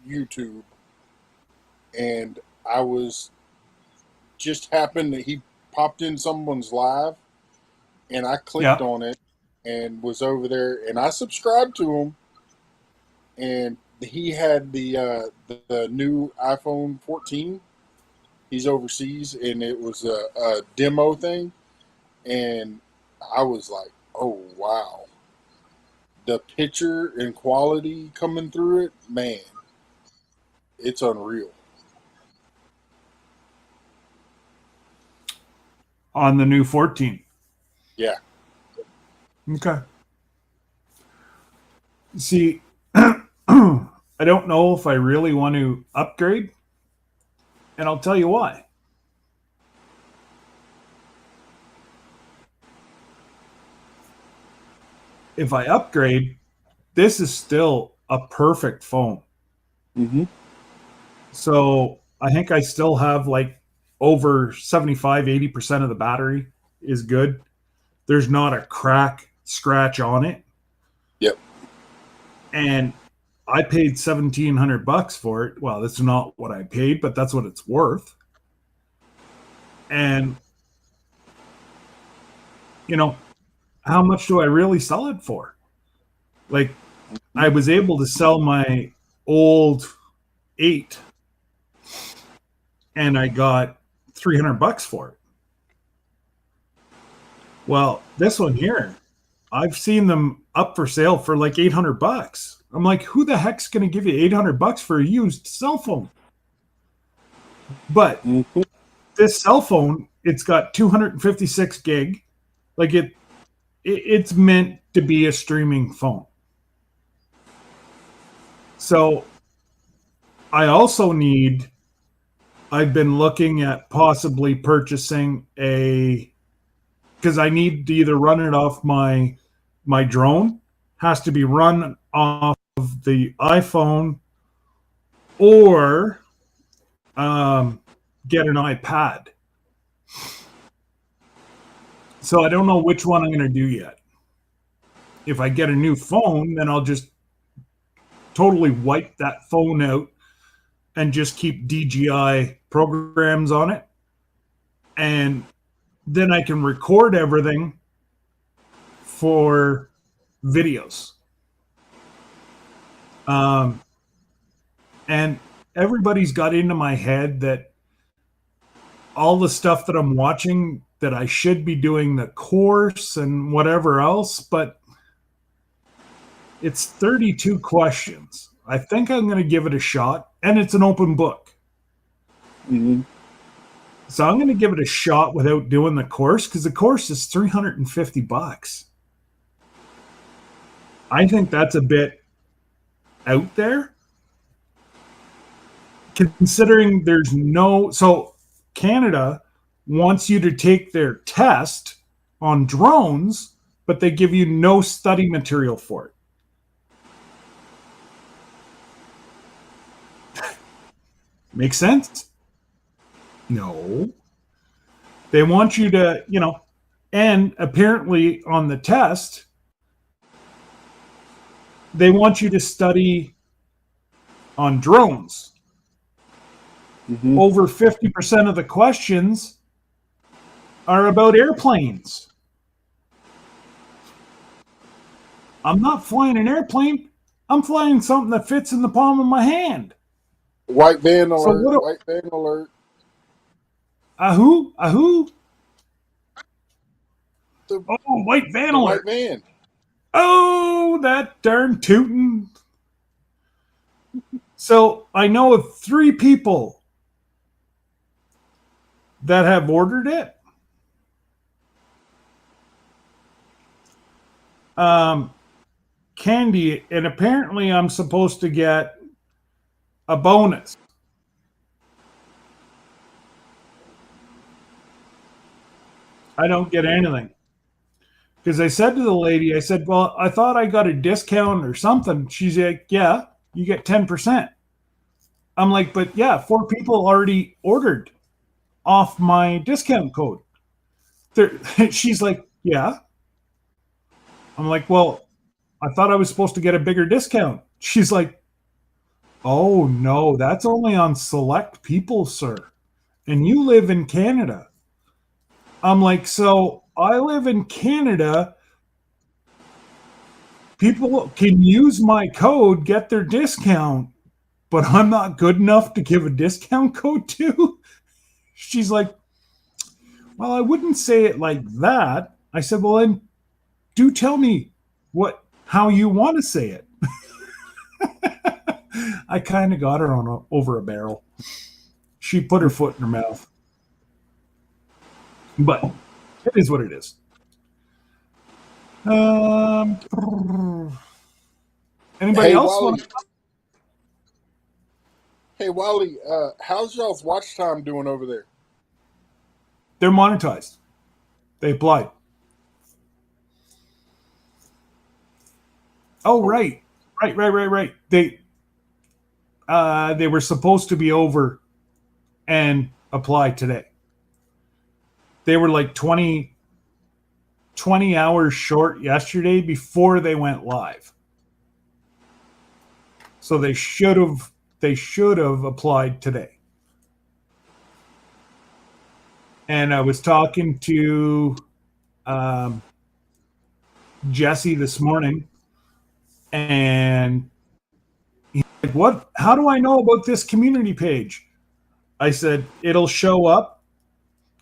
YouTube, and I was just happened that he popped in someone's live, and I clicked Yeah, on it and was over there, and I subscribed to him, and he had the new iPhone 14. He's overseas, and it was a demo thing, and I was like, "Oh wow!" The picture and quality coming through it, man, it's unreal. on the new 14. Yeah. Okay. See, I don't know if I really want to upgrade, and I'll tell you why. If I upgrade, this is still a perfect phone. Mm-hmm. So I think I still have like over 75, 80% of the battery is good. There's not a crack, scratch on it. Yep. And I paid $1,700 for it. Well, that's not what I paid, but that's what it's worth. And, you know, how much do I really sell it for? Like, I was able to sell my old 8 and I got $300 for it. Well, this one here, I've seen them up for sale for like $800. I'm like, who the heck's going to give you $800 for a used cell phone? But Mm-hmm. this cell phone, it's got 256 gig. Like it's meant to be a streaming phone. So I also need. I've been looking at possibly purchasing a because I need to either run it off my drone has to be run off of the iPhone or um, get an iPad. So I don't know which one I'm going to do yet. If I get a new phone, then I'll just totally wipe that phone out and just keep DJI programs on it. And then I can record everything for videos. Um, and everybody's got into my head that all the stuff that I'm watching that I should be doing the course and whatever else, but it's 32 questions. I think I'm going to give it a shot, and it's an open book. Mm-hmm. So I'm going to give it a shot without doing the course because the course is $350. I think that's a bit out there considering there's no. So Canada wants you to take their test on drones, but they give you no study material for it. Make sense? No. They want you to, and apparently on the test, they want you to study on drones. Mm-hmm. Over 50% of the questions are about airplanes. I'm not flying an airplane. I'm flying something that fits in the palm of my hand. White van So alert! what? White van alert! Ahoo, ahoo. The Oh, white van the white alert. van. Oh, that darn tootin'. So I know of 3 people that have ordered it. um, candy, and apparently I'm supposed to get a bonus. I don't get anything. Because I said to the lady, I said, well, I thought I got a discount or something. She's like, yeah, you get 10%. I'm like, but yeah, 4 people already ordered off my discount code. She's like, yeah. I'm like, well, I thought I was supposed to get a bigger discount. She's like, oh, no, that's only on select people, sir. And you live in Canada. I'm like, so I live in Canada. People can use my code, get their discount, but I'm not good enough to give a discount code to. She's like, well, I wouldn't say it like that. I said, well, then do tell me how you want to say it. I kind of got her over a barrel. She put her foot in her mouth. But it is what it is. Anybody Hey else Wally, want? hey Wally, how's y'all's watch time doing over there? They're monetized. They applied. Oh, Cool. right. They were supposed to be over and apply today. They were like 20 hours short yesterday before they went live. So they should have applied today. And I was talking to Jesse this morning, and he's like, "What? How do I know about this community page?" I said, "It'll show up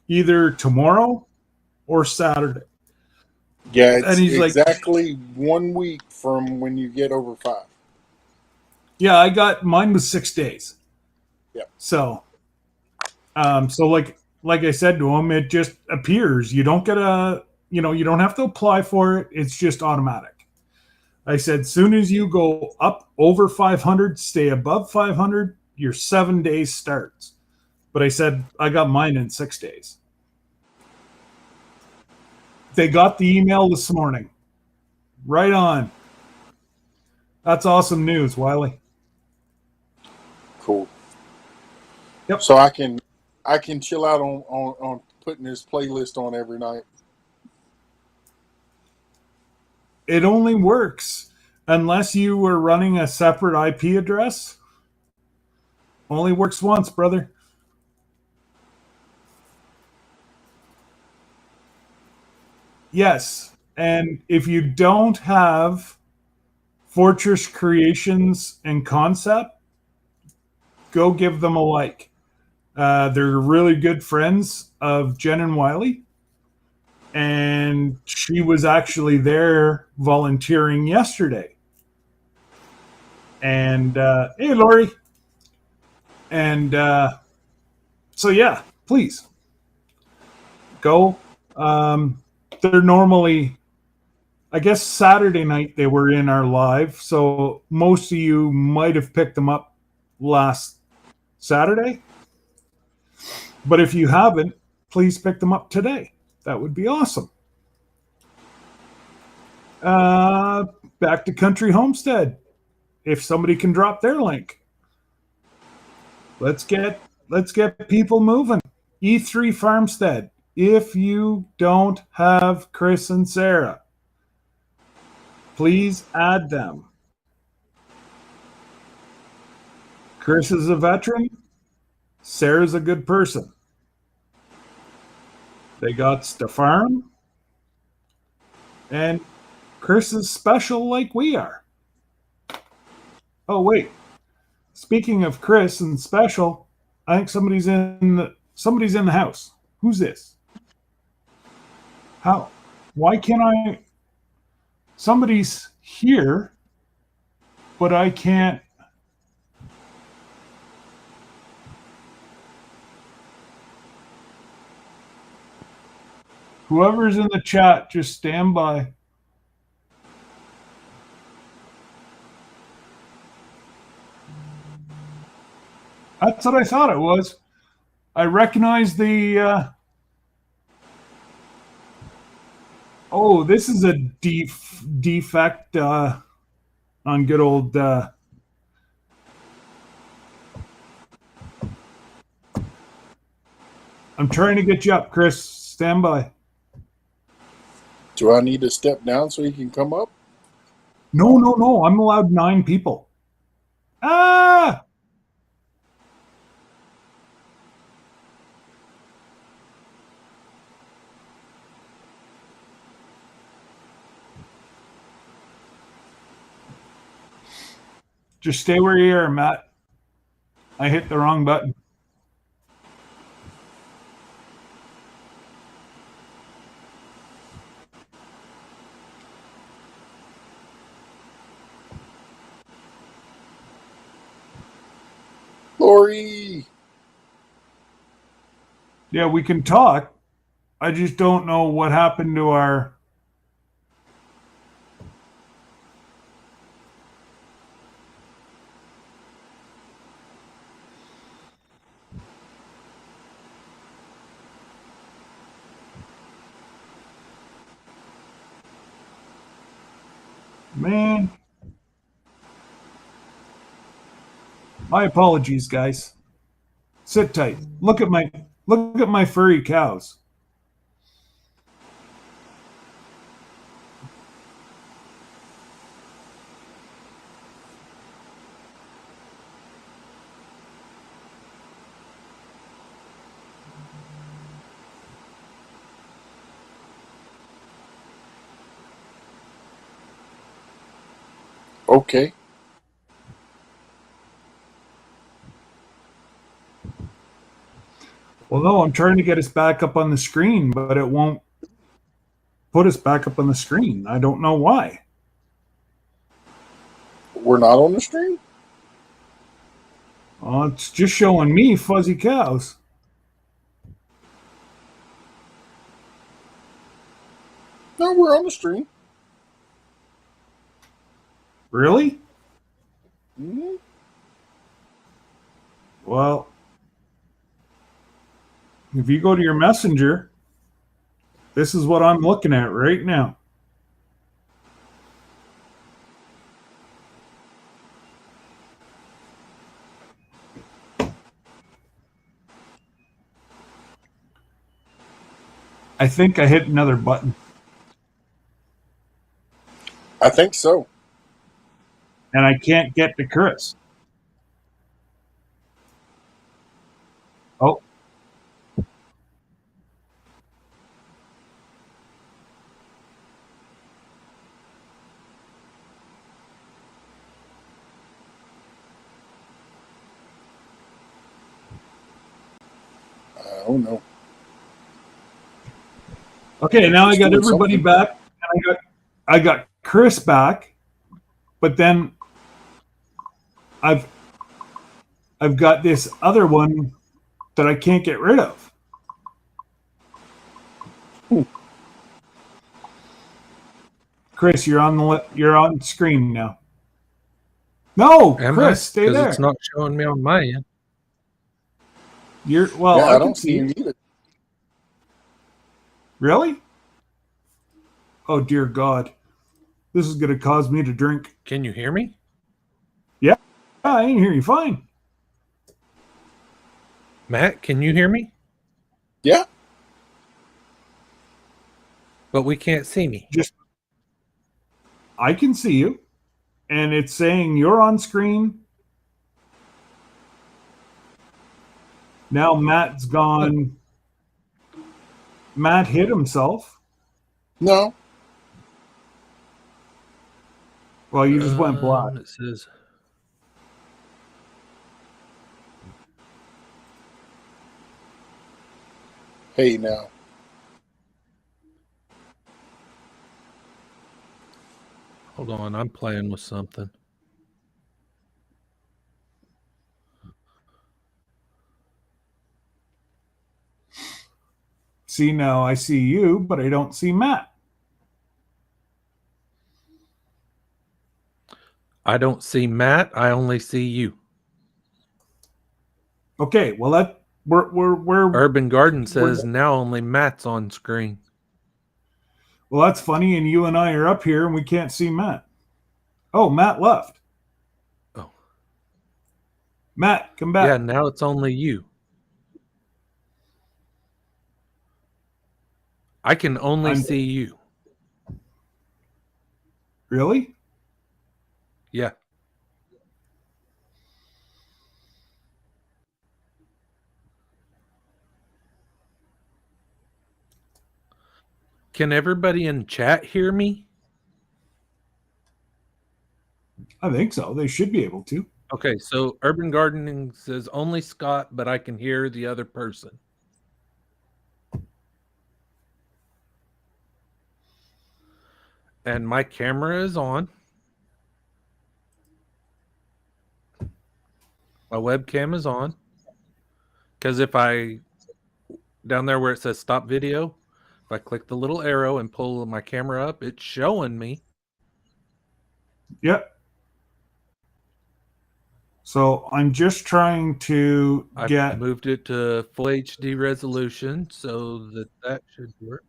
either tomorrow or Saturday." Yeah, And it's he's like, exactly 1 week from when you get over 5. "Yeah, I got mine was 6 days." Yep. So like I said to him, it just appears. You don't get you don't have to apply for it. It's just automatic. I said, soon as you go up over 500, stay above 500, your 7 days starts. But I said, I got mine in 6 days. They got the email this morning. Right on. That's awesome news, Wiley. Cool. Yep. So I can chill out on putting this playlist on every night. It only works unless you were running a separate IP address. Only works once, brother. Yes. And if you don't have Fortress Creations and Concept, go give them a like. They're really good friends of Jen and Wiley. And she was actually there volunteering yesterday. And hey, Lori. And so, yeah, please go. They're normally, I guess, Saturday night they were in our live. So most of you might have picked them up last Saturday. But if you haven't, please pick them up today. That would be awesome. Back to Country Homestead. If somebody can drop their link, let's get people moving. E3 Farmstead. If you don't have Chris and Sarah, please add them. Chris is a veteran. Sarah's a good person. They got the farm, and Chris is special like we are. Oh wait, speaking of Chris and special, I think somebody's in the house. Who's this? How? Why can't I? Somebody's here, but I can't. Whoever's in the chat, just stand by. That's what I thought it was. I recognize the. Oh, this is a defect on good old. I'm trying to get you up, Chris. Stand by. Do I need to step down so he can come up? No, no, no. I'm allowed 9 people. Ah! Just stay where you are, Matt. I hit the wrong button. Lori! Yeah, we can talk. I just don't know what happened to our. Man. My apologies, guys. Sit tight. Look at my furry cows. Okay. Well, no, I'm trying to get us back up on the screen, but it won't put us back up on the screen. I don't know why. We're not on the stream? It's just showing me fuzzy cows. No, we're on the stream. Really? Mm-hmm. Well, if you go to your messenger, this is what I'm looking at right now. I think I hit another button. I think so. And I can't get to Chris. Oh. I don't know. Okay, now I He's got doing everybody something. back. And I got Chris back, but then I've got this other one that I can't get rid of. Chris, you're on screen now. No, Am I? Chris, stay Because it's there. not showing me on my end. Well, Yeah, I I can don't see see him you. either. Really? Oh dear God, this is going to cause me to drink. Can you hear me? Yeah, I ain't hear you fine. Matt, can you hear me? Yeah. But we can't see me. Just I can see you, and it's saying you're on screen. Now Matt's gone. Matt hit himself. No. Well, you just went black. It says Hey, now. hold on, I'm playing with something. See, now I see you, but I don't see Matt. I don't see Matt, I only see you. Okay, well that we're Urban Garden we're says now only Matt's on screen. well, that's funny, and you and I are up here and we can't see Matt. Oh, Matt left. Oh, Matt, come yeah, back. now it's only you. I can only I'm see you. really? Yeah. Can everybody in chat hear me? I think so. They should be able to. Okay, so Urban Gardening says only Scott, but I can hear the other person. And my camera is on. My webcam is on. Because if I, down there where it says stop video, if I click the little arrow and pull my camera up, it's showing me. Yep. So I'm just trying to I get. moved it to full HD resolution so that should work.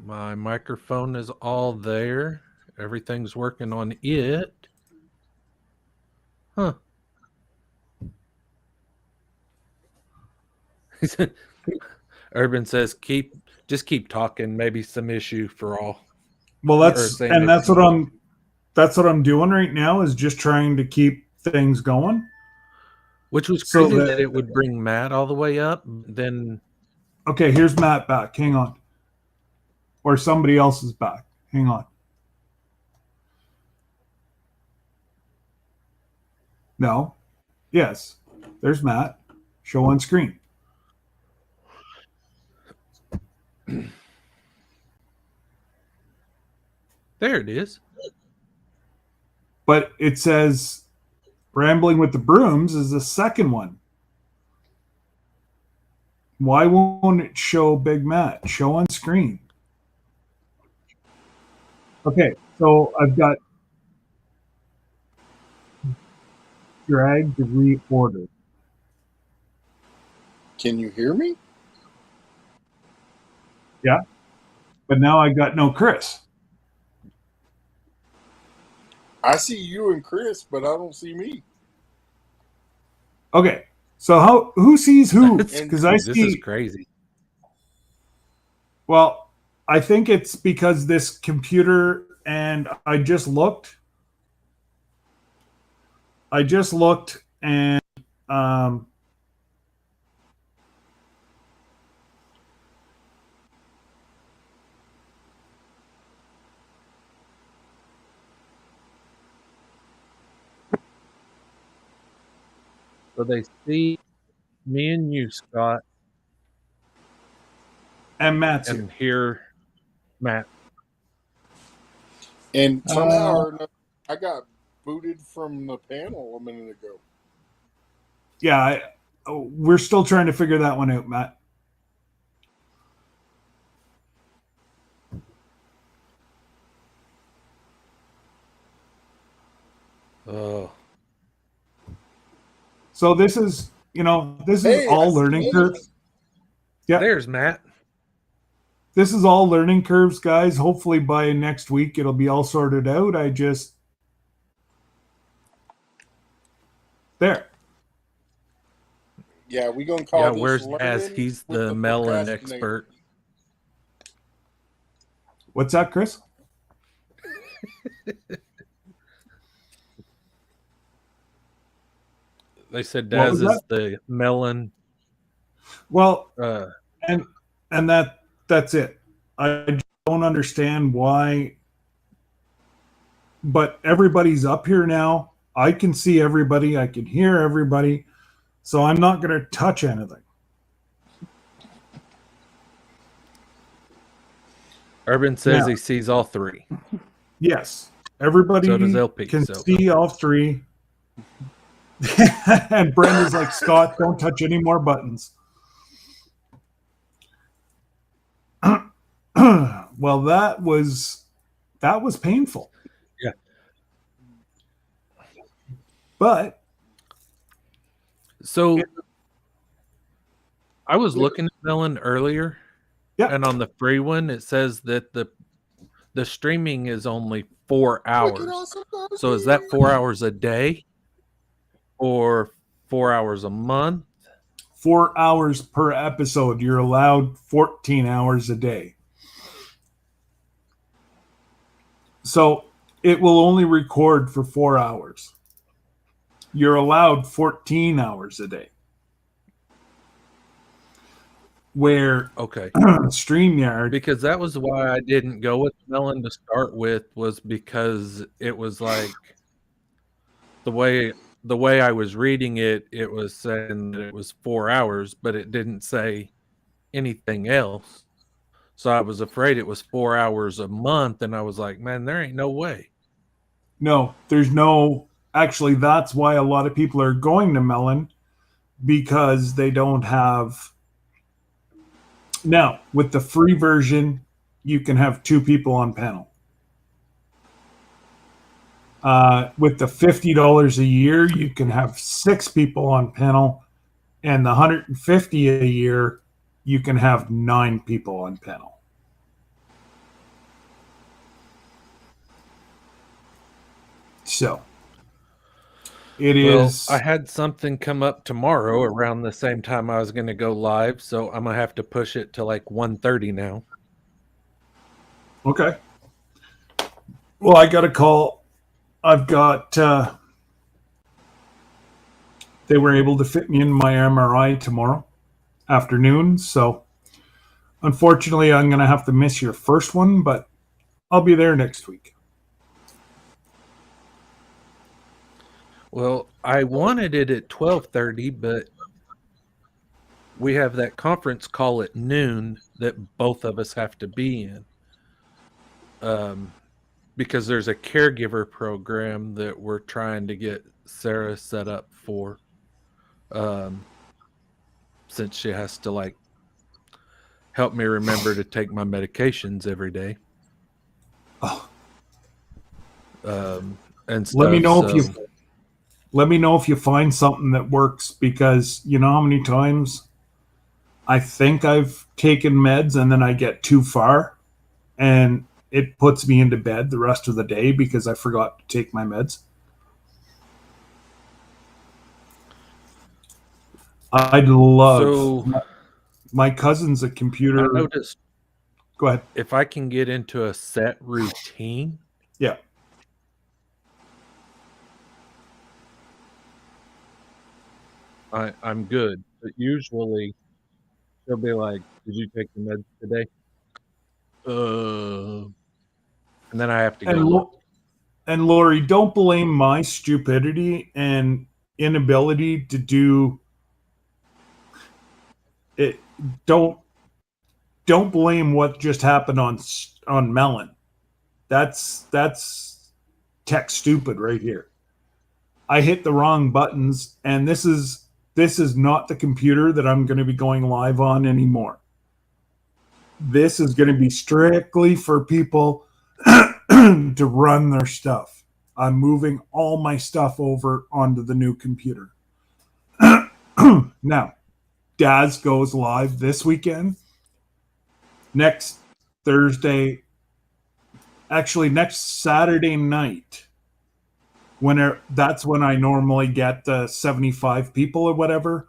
My microphone is all there. Everything's working on it. Huh. Urban says just keep talking. Maybe some issue for all. Well, Or that's saying and there's that's what I'm doing right now is just trying to keep things going. which was So crazy that that it would bring Matt all the way up. Then okay, here's Matt back. Hang on. Or somebody else is back. Hang on. No. Yes. There's Matt. Show on screen. there it is. But it says Rambling with the Brooms is the second one. Why won't it show Big Matt? Show on screen. Okay, so I've got drag to reorder. Can you hear me? Yeah. But now I got no Chris. I see you and Chris, but I don't see me. Okay. So who sees who? Because I This is see. crazy. Well, I think it's because this computer, and I just looked. And So they see me and you, Scott, Matt's here. and hear Matt. And somehow or another, I got booted from the panel a minute ago. Yeah, we're still trying to figure that one out, Matt. Oh, So this is, this is Hey, all learning curves. Yeah. there's Matt. This is all learning curves, guys. Hopefully by next week it'll be all sorted out. There. Yeah, we gonna call this Where's learning Daz? He's with the melon procrastinator. expert. What's that, Chris? They said What was Daz is the melon. Well, Uh, and that's it. I don't understand why, but everybody's up here now. I can see everybody. I can hear everybody. So I'm not going to touch anything. Urban says Now- he sees all three. Yes, everybody So does LP, can so- see all three. And Brenda's like, Scott, don't touch any more buttons. Well, that was painful. Yeah. But So I was looking at Melon earlier, yeah, and on the free one, it says that the streaming is only 4 hours. So is that 4 hours a day or 4 hours a month? 4 hours per episode. You're allowed 14 hours a day. So it will only record for 4 hours. You're allowed 14 hours a day. Where Okay. StreamYard, Because that was why I didn't go with Melon to start with, was because it was like the way I was reading it, it was saying that it was 4 hours, but it didn't say anything else. So I was afraid it was 4 hours a month, and I was like, man, there ain't no way. no, there's no. Actually, that's why a lot of people are going to Melon because they don't have. Now, with the free version, you can have 2 people on panel. With the $50 a year, you can have 6 people on panel, and the $150 a year, you can have 9 people on panel. So it is. I had something come up tomorrow around the same time I was going to go live, so I'm gonna have to push it to like 1:30 now. Okay. Well, I got a call. I've got. They were able to fit me in my MRI tomorrow afternoon, so unfortunately, I'm going to have to miss your first one, but I'll be there next week. Well, I wanted it at 12:30, but we have that conference call at noon that both of us have to be in. Because there's a caregiver program that we're trying to get Sarah set up for. Since she has to like help me remember to take my medications every day. Oh. And stuff. Let me know if you find something that works, because you know how many times I think I've taken meds and then I get too far and it puts me into bed the rest of the day because I forgot to take my meds. I'd love my cousin's a computer. I noticed. Go ahead. If I can get into a set routine, yeah, I'm good. But usually, she'll be like, "Did you take the meds today?" And then I have to go. And Lori, don't blame my stupidity and inability to do it. Don't blame what just happened on Melon. That's tech stupid right here. I hit the wrong buttons, and this is not the computer that I'm going to be going live on anymore. This is going to be strictly for people to run their stuff. I'm moving all my stuff over onto the new computer. Now, Daz goes live this weekend. Next Thursday, actually next Saturday night, that's when I normally get the 75 people or whatever.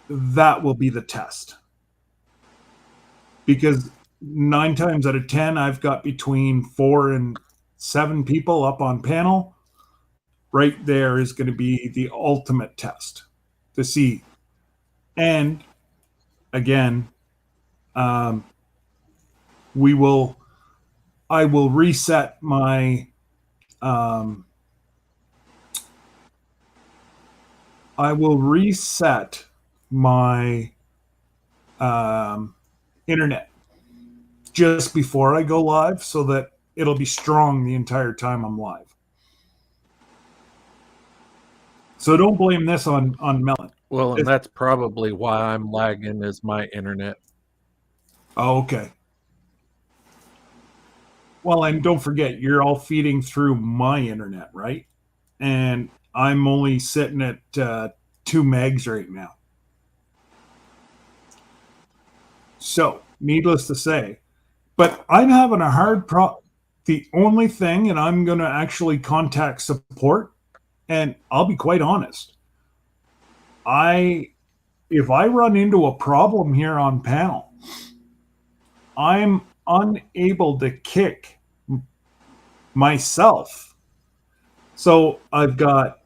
That will be the test. Because 9 times out of 10, I've got between 4 and 7 people up on panel. Right there is going to be the ultimate test to see. And again, I will reset my internet just before I go live so that it'll be strong the entire time I'm live. So don't blame this on Melon. Well, and that's probably why I'm lagging, is my internet. Oh, okay. Well, and don't forget, you're all feeding through my internet, right? and I'm only sitting at 2 megs right now. So, needless to say, but I'm having a hard the only thing, and I'm going to actually contact support, and I'll be quite honest. If I run into a problem here on panel, I'm unable to kick myself. So I've got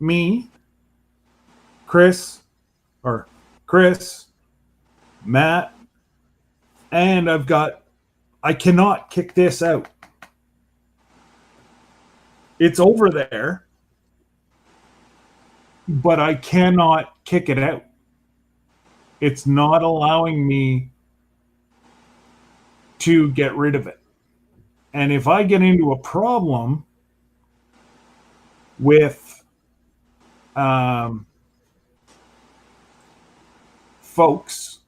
me, Chris, Matt, and I cannot kick this out. It's over there, but I cannot kick it out. It's not allowing me to get rid of it. And if I get into a problem with folks,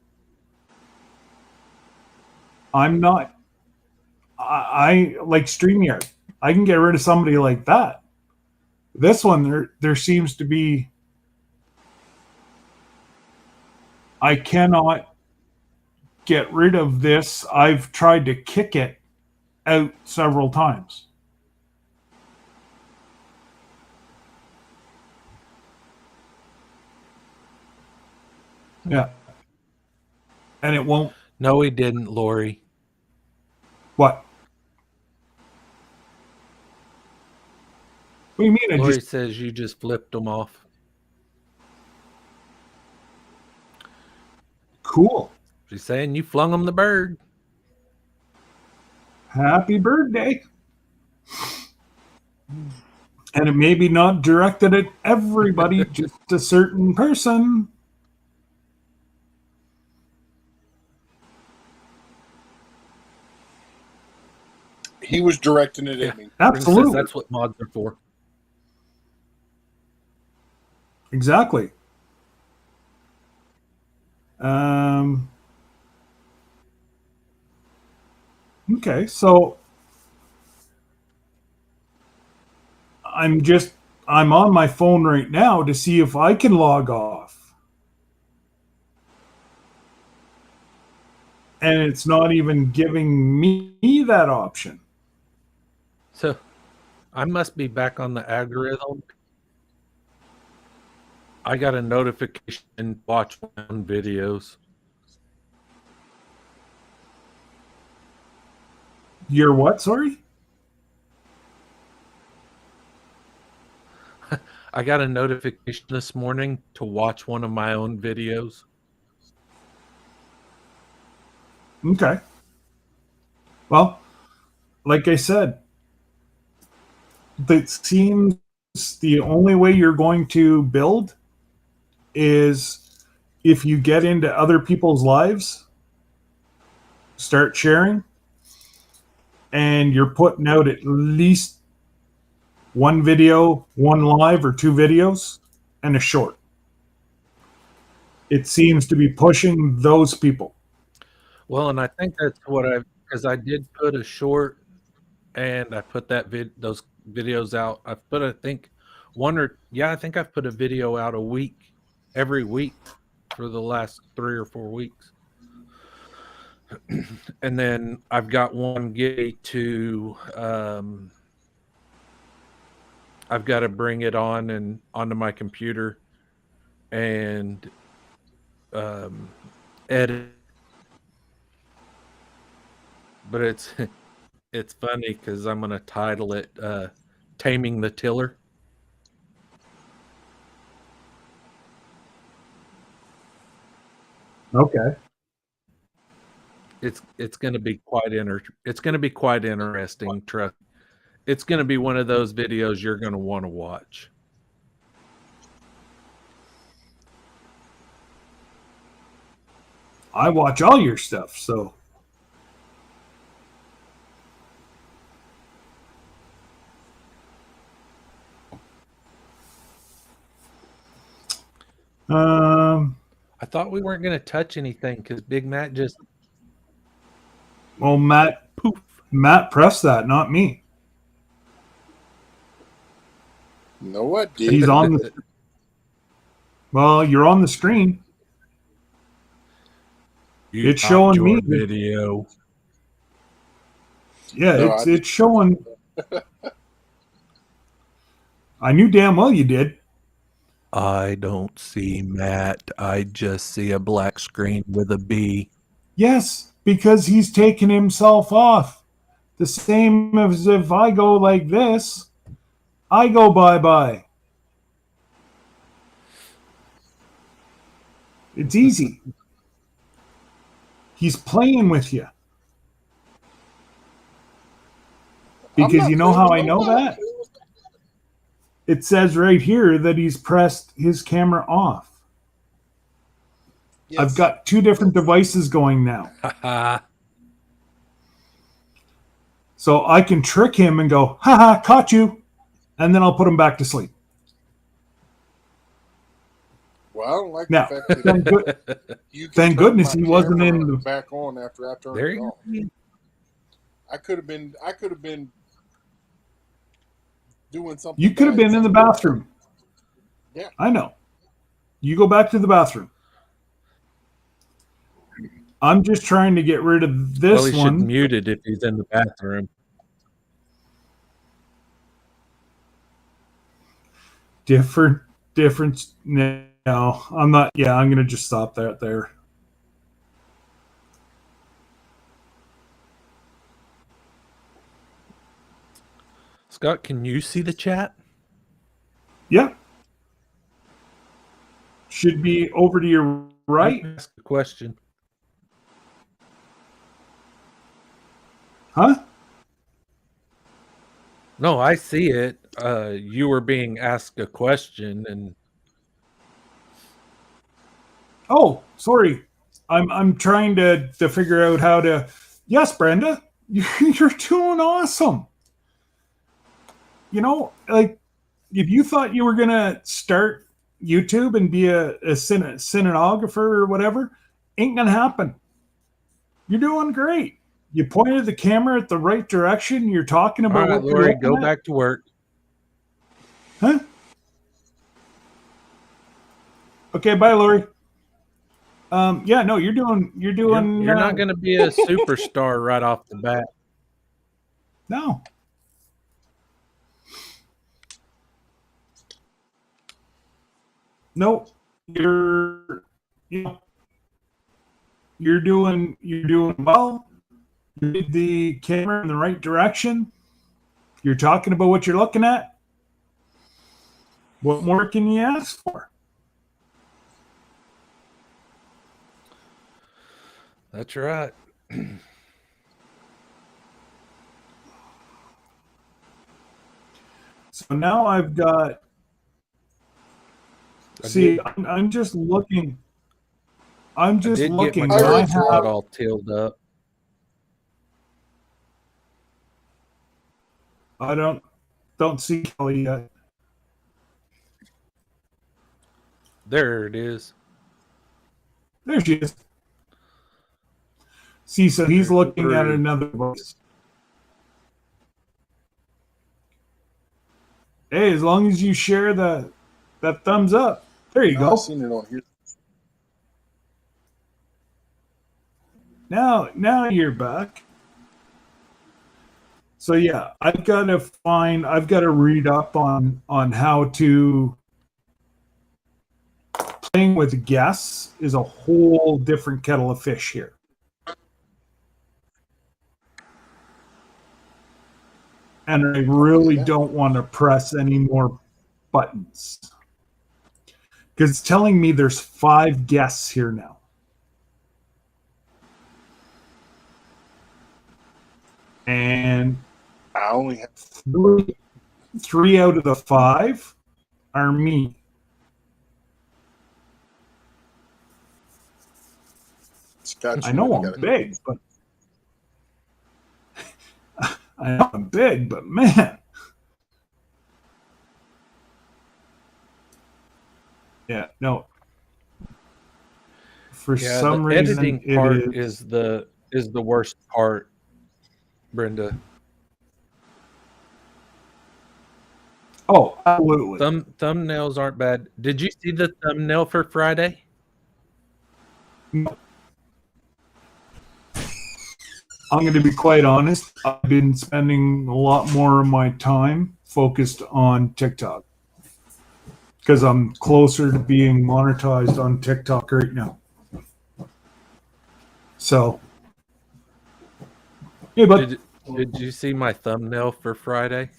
I'm not, I like StreamYard. I can get rid of somebody like that. This one, there seems to be, I cannot get rid of this. I've tried to kick it out several times. Yeah. And it won't. No, he didn't, Lori. What? What do you mean? Lori says you just flipped them off. Cool. She's saying you flung them the bird. Happy birthday. And it may be not directed at everybody, just a certain person. He was directing it at me. Absolutely. That's what mods are for. Exactly. Okay, so I'm on my phone right now to see if I can log off. And it's not even giving me that option. So I must be back on the algorithm. I got a notification and watch my own videos. You're what? Sorry? I got a notification this morning to watch one of my own videos. Okay. Well, like I said, it seems the only way you're going to build is if you get into other people's lives, start sharing, and you're putting out at least one video, one live, or 2 videos, and a short. It seems to be pushing those people. Well, and I think that's what because I did put a short, and I put those videos out. I put, I think I've put a video out every week for the last 3 or 4 weeks. And then I've got one gig to I've got to bring it onto my computer and edit. But it's funny because I'm going to title it Taming the Tiller. Okay. It's going to be quite interesting. Trust. It's going to be one of those videos you're going to want to watch. I watch all your stuff, so. I thought we weren't going to touch anything because Big Matt just. Well, Matt pressed that, not me. No, I He's did. on the. Well, you're on the screen. You It's stopped showing your me. video. Yeah, No, I it's showing. I knew damn well you did. I don't see Matt. I just see a black screen with a B. Yes, because he's taken himself off. The same as if I go like this, I go bye-bye. It's easy. He's playing with you. I'm Because not you know playing how with I know nobody. that? It says right here that he's pressed his camera off. Yes. I've got two different devices going now. So I can trick him and go, haha, caught you. And then I'll put him back to sleep. Well, I don't like Now, the fact that thank, good, you can thank turn goodness my he wasn't camera in the. back on after I turned There it you off. go. I could have been doing something. You could have been in the bathroom. Yeah. I know. You go back to the bathroom. I'm just trying to get rid of this Well, he should one. mute it if he's in the bathroom. Difference. No, I'm not. Yeah, I'm going to just stop that there. Scott, can you see the chat? Yeah. Should be over to your right. Ask a question. Huh? No, I see it. You were being asked a question, and Oh, sorry. I'm trying to figure out how to. Yes, Brenda, you're doing awesome. You know, like if you thought you were gonna start YouTube and be a cinematographer or whatever, ain't gonna happen. You're doing great. You pointed the camera at the right direction. You're talking all about right, what you're Lori, looking go at. back to work. Huh? Okay, bye, Lori. Yeah, no, you're doing. You're not going to be a superstar right off the bat. No. No, you're you know, you're doing well. You did the camera in the right direction. You're talking about what you're looking at. What more can you ask for? That's right. So now I've got. See, I'm just looking. I'm just I did looking. get my I spot have. all tilled up. I don't see Kelly yet. There it is. There she is. See, so he's looking at another voice. Hey, as long as you share that thumbs up, there you go. I've seen it on here. Now you're back. So yeah, I've got to read up on how to. Playing with guests is a whole different kettle of fish here. And I really don't want to press any more buttons. Because it's telling me there's 5 guests here now. And I only have 3 out of the 5 are me. I know I'm big, but man. Yeah, no. For some the reason, editing part is the worst part, Brenda. Oh, absolutely. Thumbnails aren't bad. Did you see the thumbnail for Friday? I'm going to be quite honest. I've been spending a lot more of my time focused on TikTok because I'm closer to being monetized on TikTok right now. So, yeah, but Did you see my thumbnail for Friday?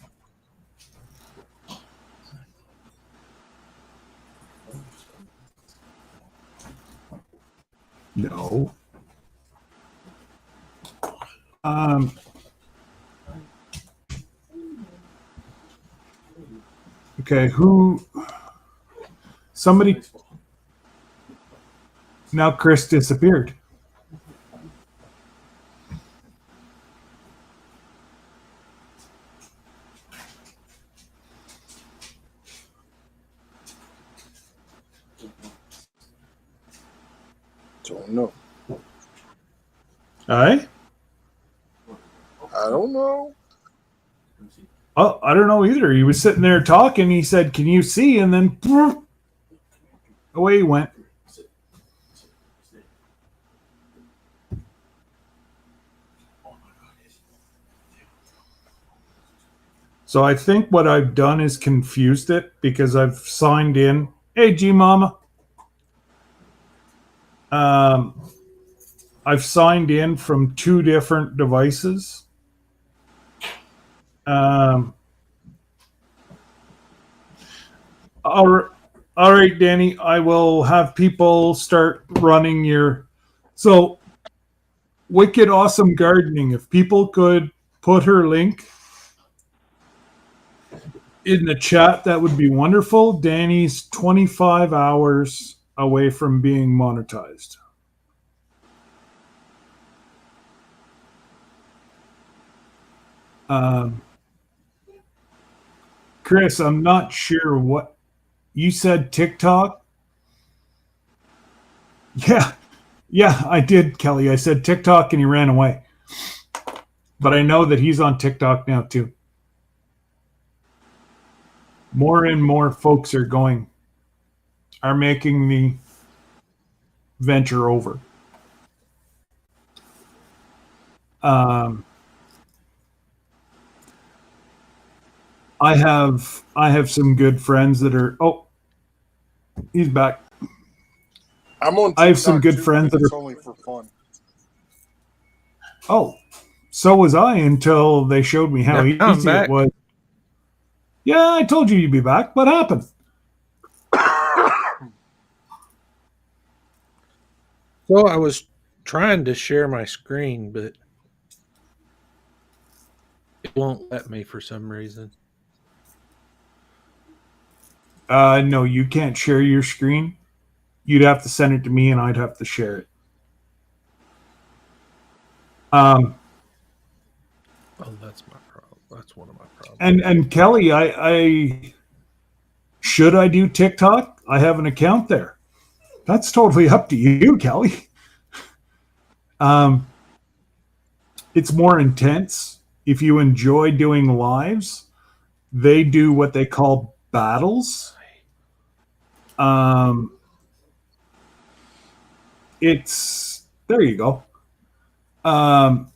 no. Um, okay, somebody, now Chris disappeared. Don't know. All right. I don't know. Oh, I don't know either. He was sitting there talking. He said, "Can you see?" And then away he went. So I think what I've done is confused it because I've signed in. Hey, G Mama. Um, I've signed in from two different devices. Um, all right, Danny. I will have people start running your. So, Wicked Awesome Gardening. If people could put her link in the chat, that would be wonderful. Danny's 25 hours away from being monetized. Um, Chris, I'm not sure what you said. TikTok? Yeah, yeah, I did, Kelly. I said TikTok and he ran away. But I know that he's on TikTok now too. More and more folks are making the venture over. Um, I have some good friends that are. Oh, he's back. I'm on TikTok I have some good too, friends but that it's are. only for fun. Oh, so was I until they showed me how Now I'm easy it back. was. Yeah, I told you you'd be back. What happened? So I was trying to share my screen, but it won't let me for some reason. No, you can't share your screen. You'd have to send it to me, and I'd have to share it. Um, Oh, that's my problem. That's one of my problems. and Kelly, I should I do TikTok? I have an account there. That's totally up to you, Kelly. Um, it's more intense. If you enjoy doing lives, they do what they call battles. Um, it's there you go. Um,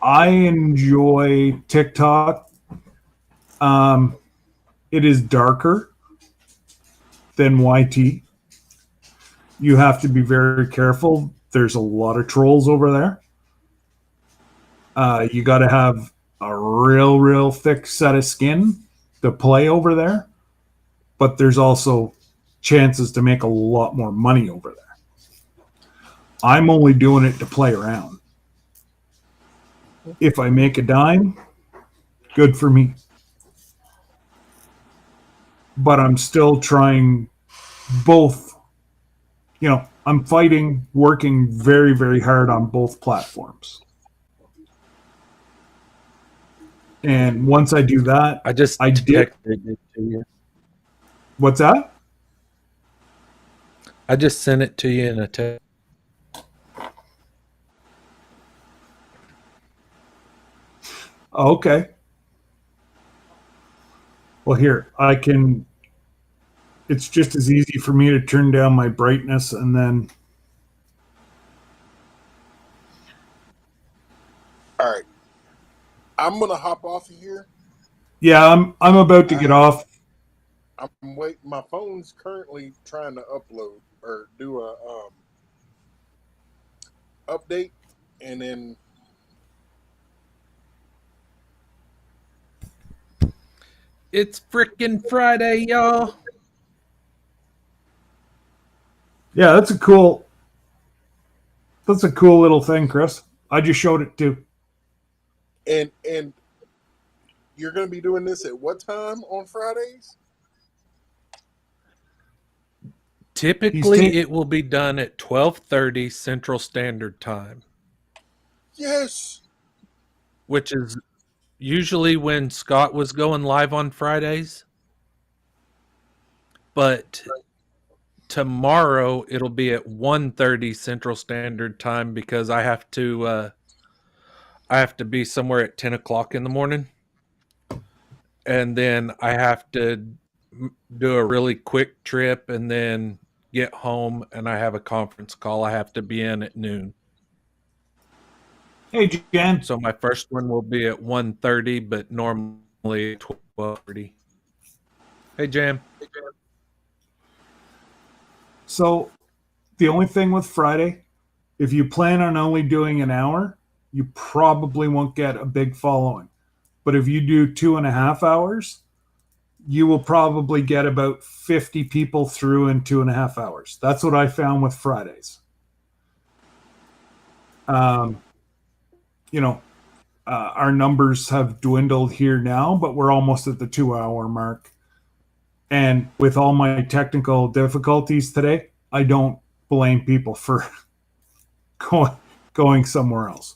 I enjoy TikTok. Um, it is darker than YT. You have to be very careful. There's a lot of trolls over there. You got to have a real thick set of skin to play over there. But there's also chances to make a lot more money over there. I'm only doing it to play around. If I make a dime, good for me. But I'm still trying both. I'm fighting, working very hard on both platforms. And once I do that, I just I did. texted it to you. What's that? I just sent it to you in a text. Oh, okay. Well, here, I can. It's just as easy for me to turn down my brightness and then. All right, I'm gonna hop off of here. Yeah, I'm about to get off. I'm waiting. My phone's currently trying to upload or do a update, and then It's freaking Friday, y'all. Yeah, that's a cool. That's a cool little thing, Chris. I just showed it too. and you're gonna be doing this at what time on Fridays? Typically, it will be done at 12:30 Central Standard Time, Yes. which is usually when Scott was going live on Fridays. But tomorrow it'll be at 1:30 Central Standard Time because I have to be somewhere at 10 o'clock in the morning, and then I have to do a really quick trip and then get home, and I have a conference call I have to be in at noon. Hey, Jan. So my first one will be at 1:30, but normally 12:30. Hey, Jam. So the only thing with Friday, if you plan on only doing an hour, you probably won't get a big following. But if you do 2.5 hours, you will probably get about 50 people through in 2.5 hours. That's what I found with Fridays. Um, you know, our numbers have dwindled here now, but we're almost at the 2 hour mark. And with all my technical difficulties today, I don't blame people for going somewhere else.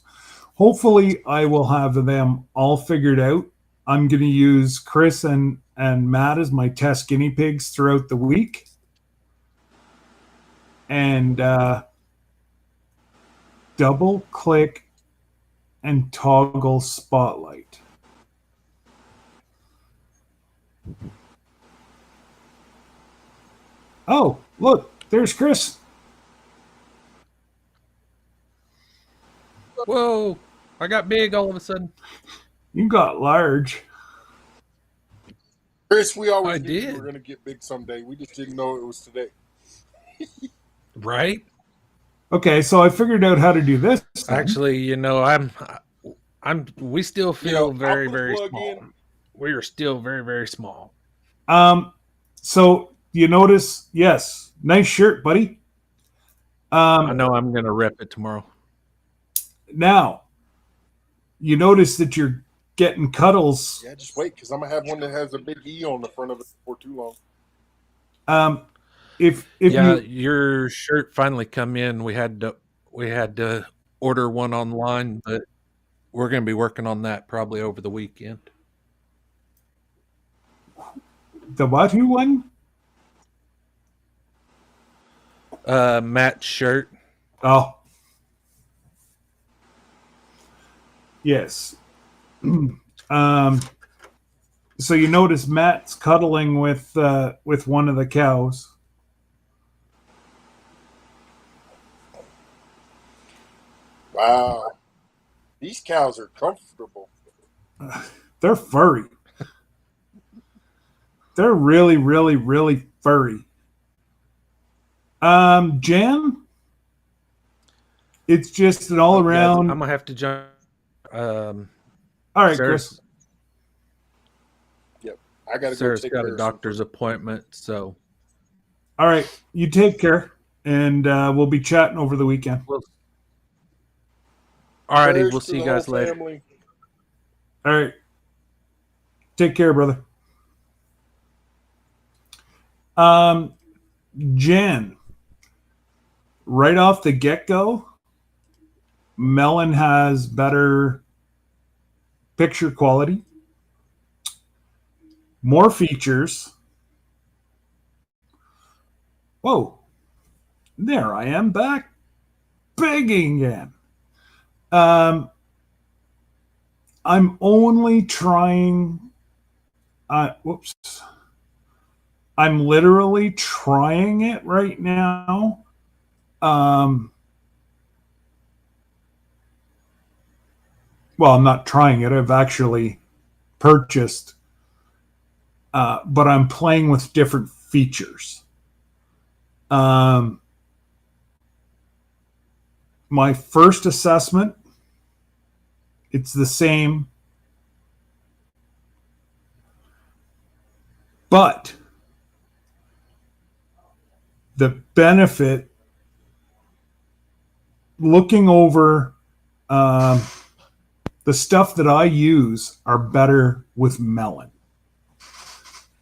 Hopefully, I will have them all figured out. I'm going to use Chris and Matt as my test guinea pigs throughout the week. And double click and toggle spotlight. Oh, look, there's Chris. Whoa, I got big all of a sudden. You got large. Chris, we always I knew you did. were gonna get big someday. We just didn't know it was today. Right? Okay, so I figured out how to do this. Then. Actually, we still feel very, very small. We are still very, very small. So you notice, yes, nice shirt, buddy. I know I'm going to rep it tomorrow. Now, you notice that you're getting cuddles. Yeah, just wait, because I'm gonna have one that has a big E on the front of it before too long. If your shirt finally come in, we had to order one online, but we're going to be working on that probably over the weekend. The what? Who one? Matt's shirt. Oh, yes. So you notice Matt's cuddling with one of the cows. Wow, these cows are comfortable. They're furry. They're really, really, really furry. Jan, it's just an all around. I'm gonna have to jump. All right, Sarah's, Chris. Yep, I gotta Sarah's go. Sarah's got a doctor's appointment, so. All right, you take care, and we'll be chatting over the weekend. All righty, we'll see you guys later. Family. All right, take care, brother. Jen, right off the get-go, Melon has better picture quality, more features. Whoa, there I am back begging again. I'm only trying Whoops. I'm literally trying it right now. Well, I'm not trying it. I've actually purchased, but I'm playing with different features. My first assessment, it's the same, but the benefit, looking over the stuff that I use are better with Melon.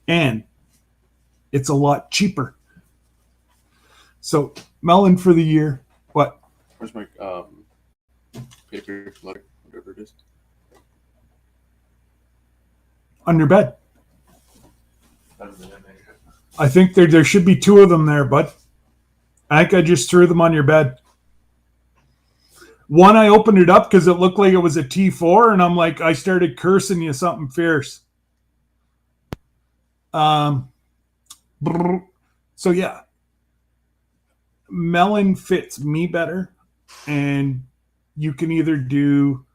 And it's a lot cheaper. So Melon for the year. What? Where's my paper, letter, whatever it is? On your bed. I think there should be 2 of them there, bud. I think I just threw them on your bed. One, I opened it up because it looked like it was a T4, and I'm like, I started cursing you something fierce. So yeah, Melon fits me better, and you can either do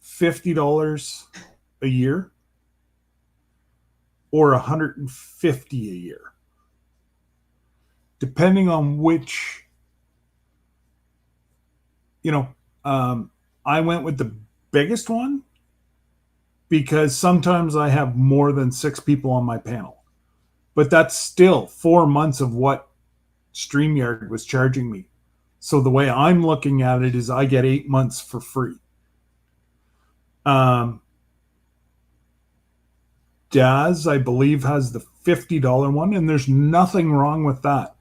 $50 a year or $150 a year, depending on which. I went with the biggest one because sometimes I have more than 6 people on my panel. But that's still 4 months of what StreamYard was charging me. So the way I'm looking at it is I get 8 months for free. Daz, I believe, has the $50 one, and there's nothing wrong with that.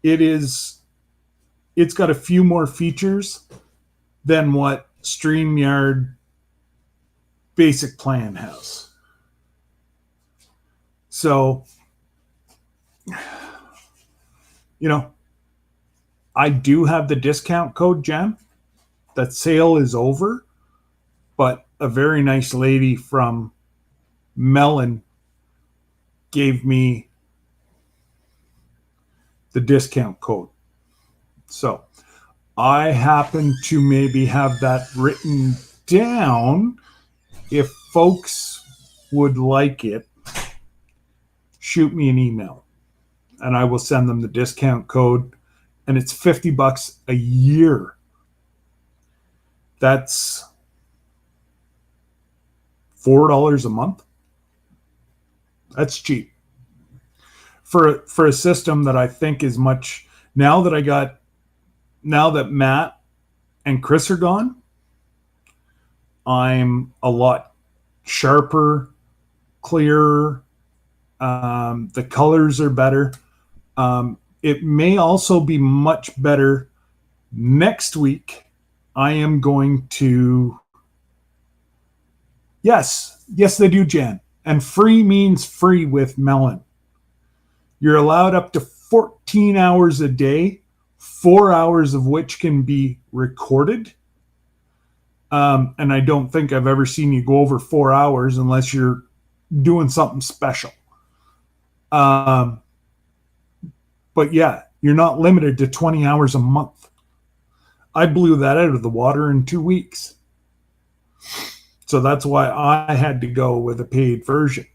It's got a few more features than what StreamYard basic plan has. So, I do have the discount code, Jen. That sale is over, but a very nice lady from Melon gave me the discount code. So I happen to maybe have that written down. If folks would like it, shoot me an email and I will send them the discount code. And it's $50 a year. That's $4 a month. That's cheap for a system that I think is much. Now that Matt and Chris are gone, I'm a lot sharper, clearer. The colors are better. It may also be much better next week. I am going to. Yes, they do, Jan. And free means free with Melon. You're allowed up to 14 hours a day, 4 hours of which can be recorded. And I don't think I've ever seen you go over 4 hours unless you're doing something special. But yeah, you're not limited to 20 hours a month. I blew that out of the water in 2 weeks. So that's why I had to go with a paid version.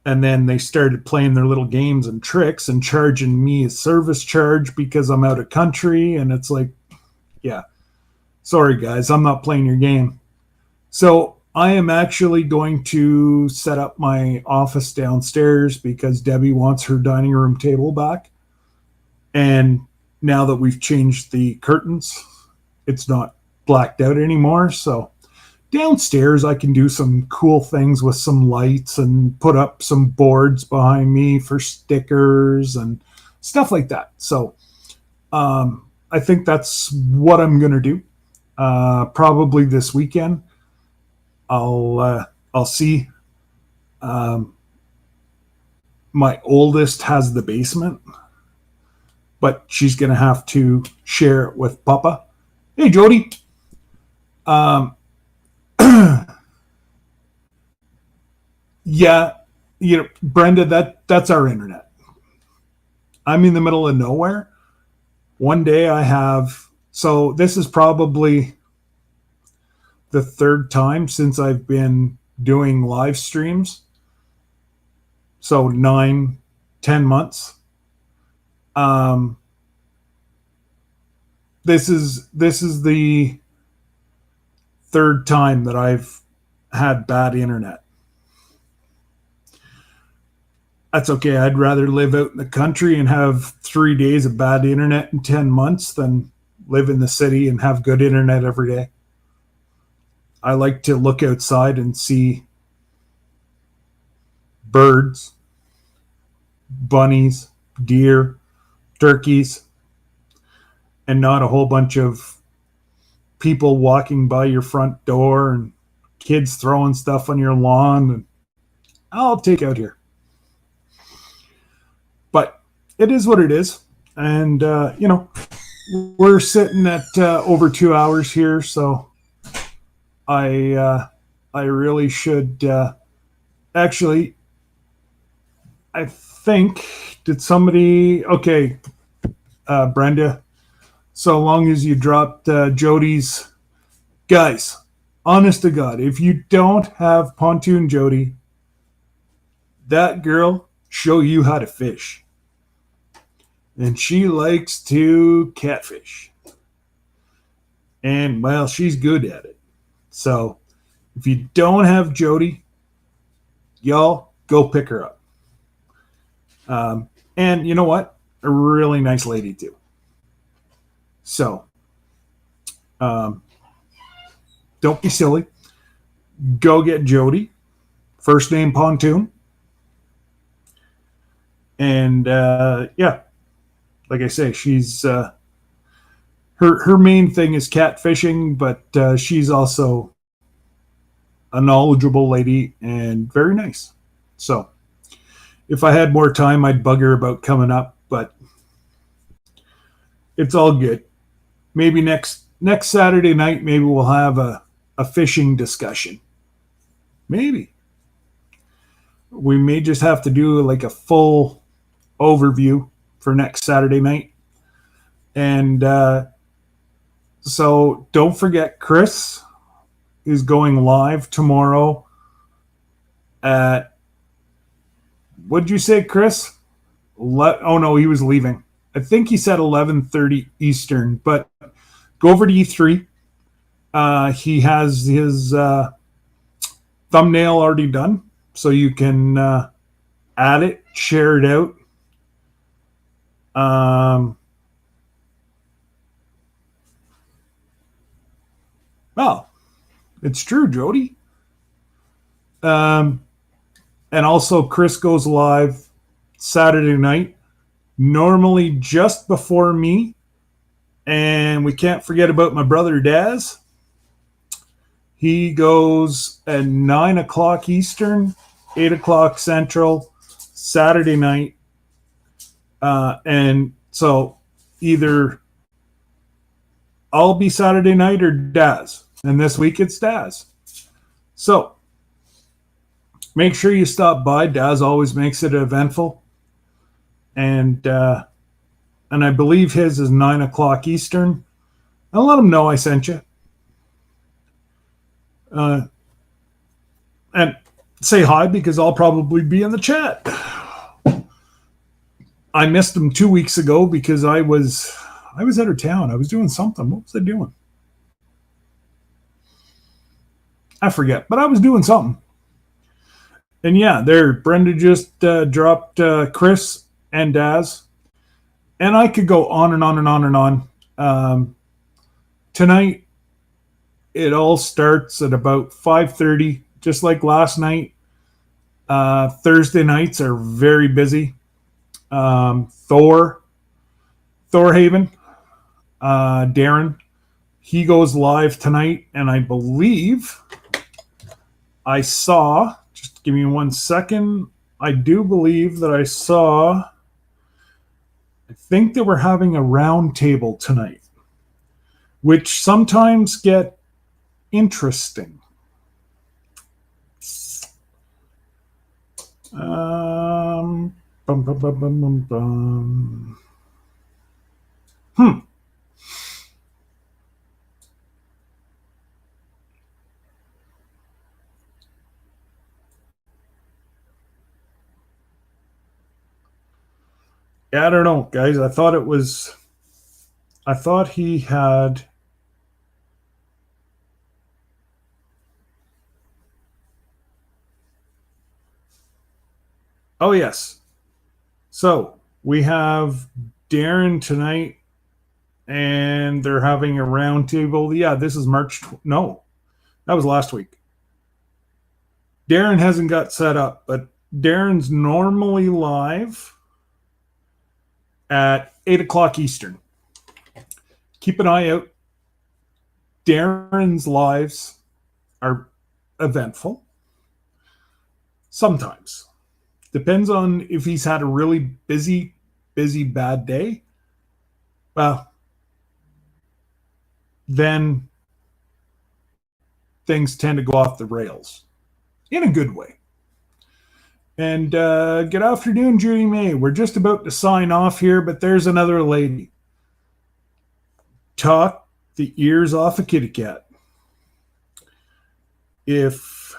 And then they started playing their little games and tricks and charging me a service charge because I'm out of country. And it's like, yeah, sorry guys, I'm not playing your game. So I am actually going to set up my office downstairs because Debbie wants her dining room table back. And now that we've changed the curtains, it's not blacked out anymore. So downstairs, I can do some cool things with some lights and put up some boards behind me for stickers and stuff like that. So I think that's what I'm going to do. Probably this weekend. I'll see. My oldest has the basement, but she's going to have to share it with Papa. Hey, Jody. Yeah, Brenda, that's our internet. I'm in the middle of nowhere. One day I have, so this is probably the third time since I've been doing live streams. So 9, 10 months. This is the third time that I've had bad internet. That's okay. I'd rather live out in the country and have 3 days of bad internet in 10 months than live in the city and have good internet every day. I like to look outside and see birds, bunnies, deer, turkeys, and not a whole bunch of people walking by your front door and kids throwing stuff on your lawn. And I'll take out here. But it is what it is. And, we're sitting at over 2 hours here. So I really should actually, I think, did somebody, okay, Brenda, so long as you dropped Jody's, guys, honest to God, if you don't have Pontoon Jody, that girl show you how to fish. And she likes to catfish. And, well, she's good at it. So if you don't have Jody, y'all go pick her up. And you know what? A really nice lady, too. So, don't be silly. Go get Jody. First name Pontoon. And, yeah, like I say, she's, her main thing is catfishing, but she's also a knowledgeable lady and very nice. So, if I had more time, I'd bug her about coming up, but it's all good. Maybe next Saturday night, maybe we'll have a fishing discussion. Maybe. We may just have to do like a full overview for next Saturday night. And so don't forget, Chris is going live tomorrow at, what did you say, Chris? Oh, no, he was leaving. I think he said 11:30 Eastern, but go over to E3. He has his thumbnail already done, so you can add it, share it out. Well, it's true, Jody. And also, Chris goes live Saturday night, normally just before me. And we can't forget about my brother Daz. He goes at 9 o'clock Eastern, 8 o'clock Central, Saturday night. And so either I'll be Saturday night or Daz. And this week it's Daz. So make sure you stop by. Daz always makes it eventful. And I believe his is 9 o'clock Eastern. I'll let him know I sent you. And say hi because I'll probably be in the chat. I missed him 2 weeks ago because I was out of town. I was doing something. What was I doing? I forget, but I was doing something. And yeah, there, Brenda just dropped Chris and Daz. And I could go on and on and on and on. Tonight, it all starts at about 5:30, just like last night. Thursday nights are very busy. Thorhaven, Darren, he goes live tonight, and I believe I saw, just give me 1 second, I do believe that I saw, I think that we're having a round table tonight, which sometimes get interesting. Bum, bum, bum, bum, bum, bum. Hmm. Yeah, I don't know, guys. I thought he had. Oh, yes. So we have Darren tonight, and they're having a roundtable. Yeah, this is March. No, that was last week. Darren hasn't got set up, but Darren's normally live at 8 o'clock Eastern. Keep an eye out. Darren's lives are eventful. Sometimes. Depends on if he's had a really busy, bad day. Well, then things tend to go off the rails in a good way. And good afternoon, Judy May. We're just about to sign off here, but there's another lady. Talk the ears off a kitty cat. If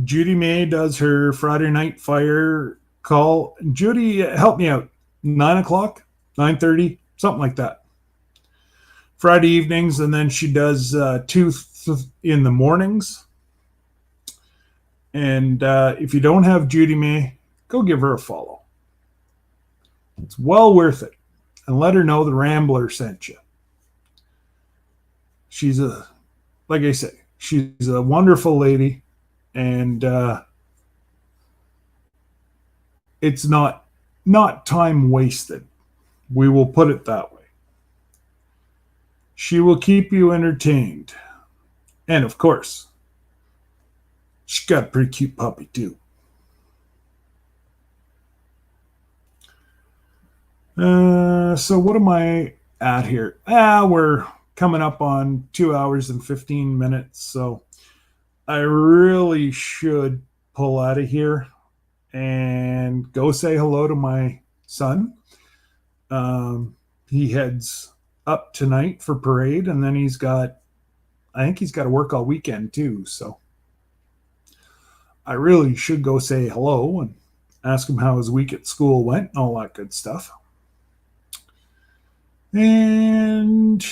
Judy May does her Friday night fire call, Judy, help me out. 9 o'clock, 9:30, something like that. Friday evenings, and then she does two in the mornings. And if you don't have Judy May, go give her a follow. It's well worth it. And let her know the Rambler sent you. She's like I say, she's a wonderful lady. And it's not time wasted. We will put it that way. She will keep you entertained. And of course, she's got a pretty cute puppy too. So what am I at here? We're coming up on 2 hours and 15 minutes. So I really should pull out of here and go say hello to my son. He heads up tonight for parade, and then I think he's got to work all weekend too. So I really should go say hello and ask him how his week at school went and all that good stuff. And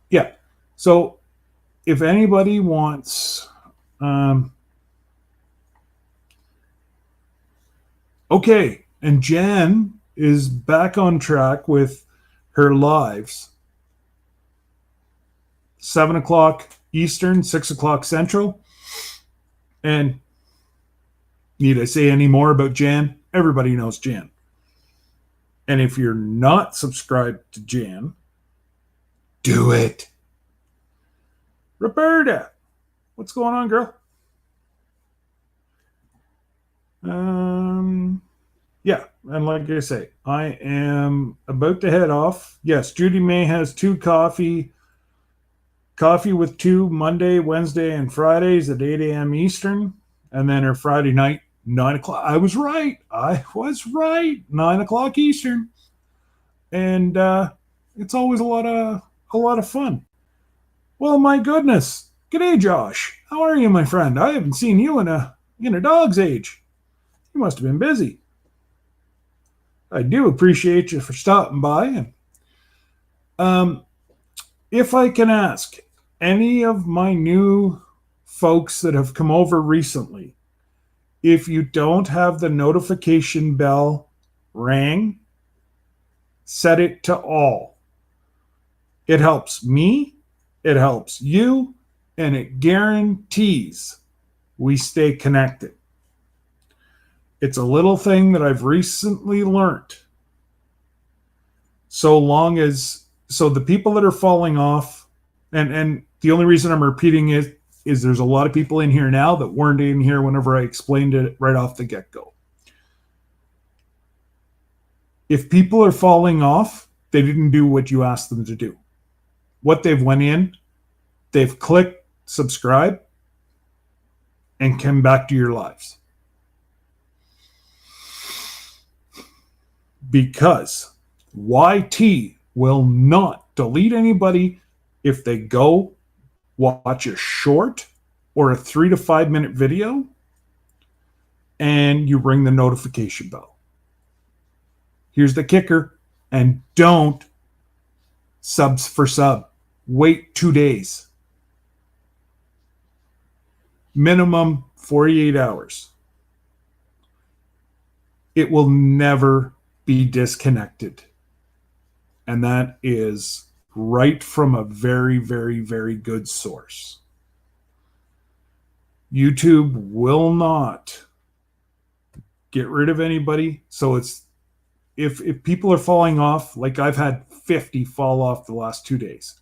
yeah, so if anybody wants, okay, and Jan is back on track with her lives. 7 o'clock Eastern, 6 o'clock Central. And need I say any more about Jan? Everybody knows Jan. And if you're not subscribed to Jan, do it. Roberta, what's going on, girl? Yeah, and like I say, I am about to head off. Yes, Judy May has 2 coffee with 2 Monday, Wednesday, and Fridays at 8 a.m. Eastern, and then her Friday night, 9 o'clock. I was right. 9 o'clock Eastern, and it's always a lot of fun. Well, my goodness. G'day, Josh. How are you, my friend? I haven't seen you in a dog's age. You must have been busy. I do appreciate you for stopping by. And if I can ask any of my new folks that have come over recently, if you don't have the notification bell rang, set it to all. It helps me, it helps you, and it guarantees we stay connected. It's a little thing that I've recently learned. So the people that are falling off, and the only reason I'm repeating it is there's a lot of people in here now that weren't in here whenever I explained it right off the get-go. If people are falling off, they didn't do what you asked them to do. What they've went in, they've clicked subscribe and come back to your lives. because YT will not delete anybody if they go watch a short or a 3 to 5 minute video and you ring the notification bell. Here's the kicker, and don't subs for sub. Wait 2 days. Minimum 48 hours. It will never be disconnected. And that is right from a very, very, very good source. YouTube will not get rid of anybody. So it's if people are falling off, like I've had 50 fall off the last 2 days.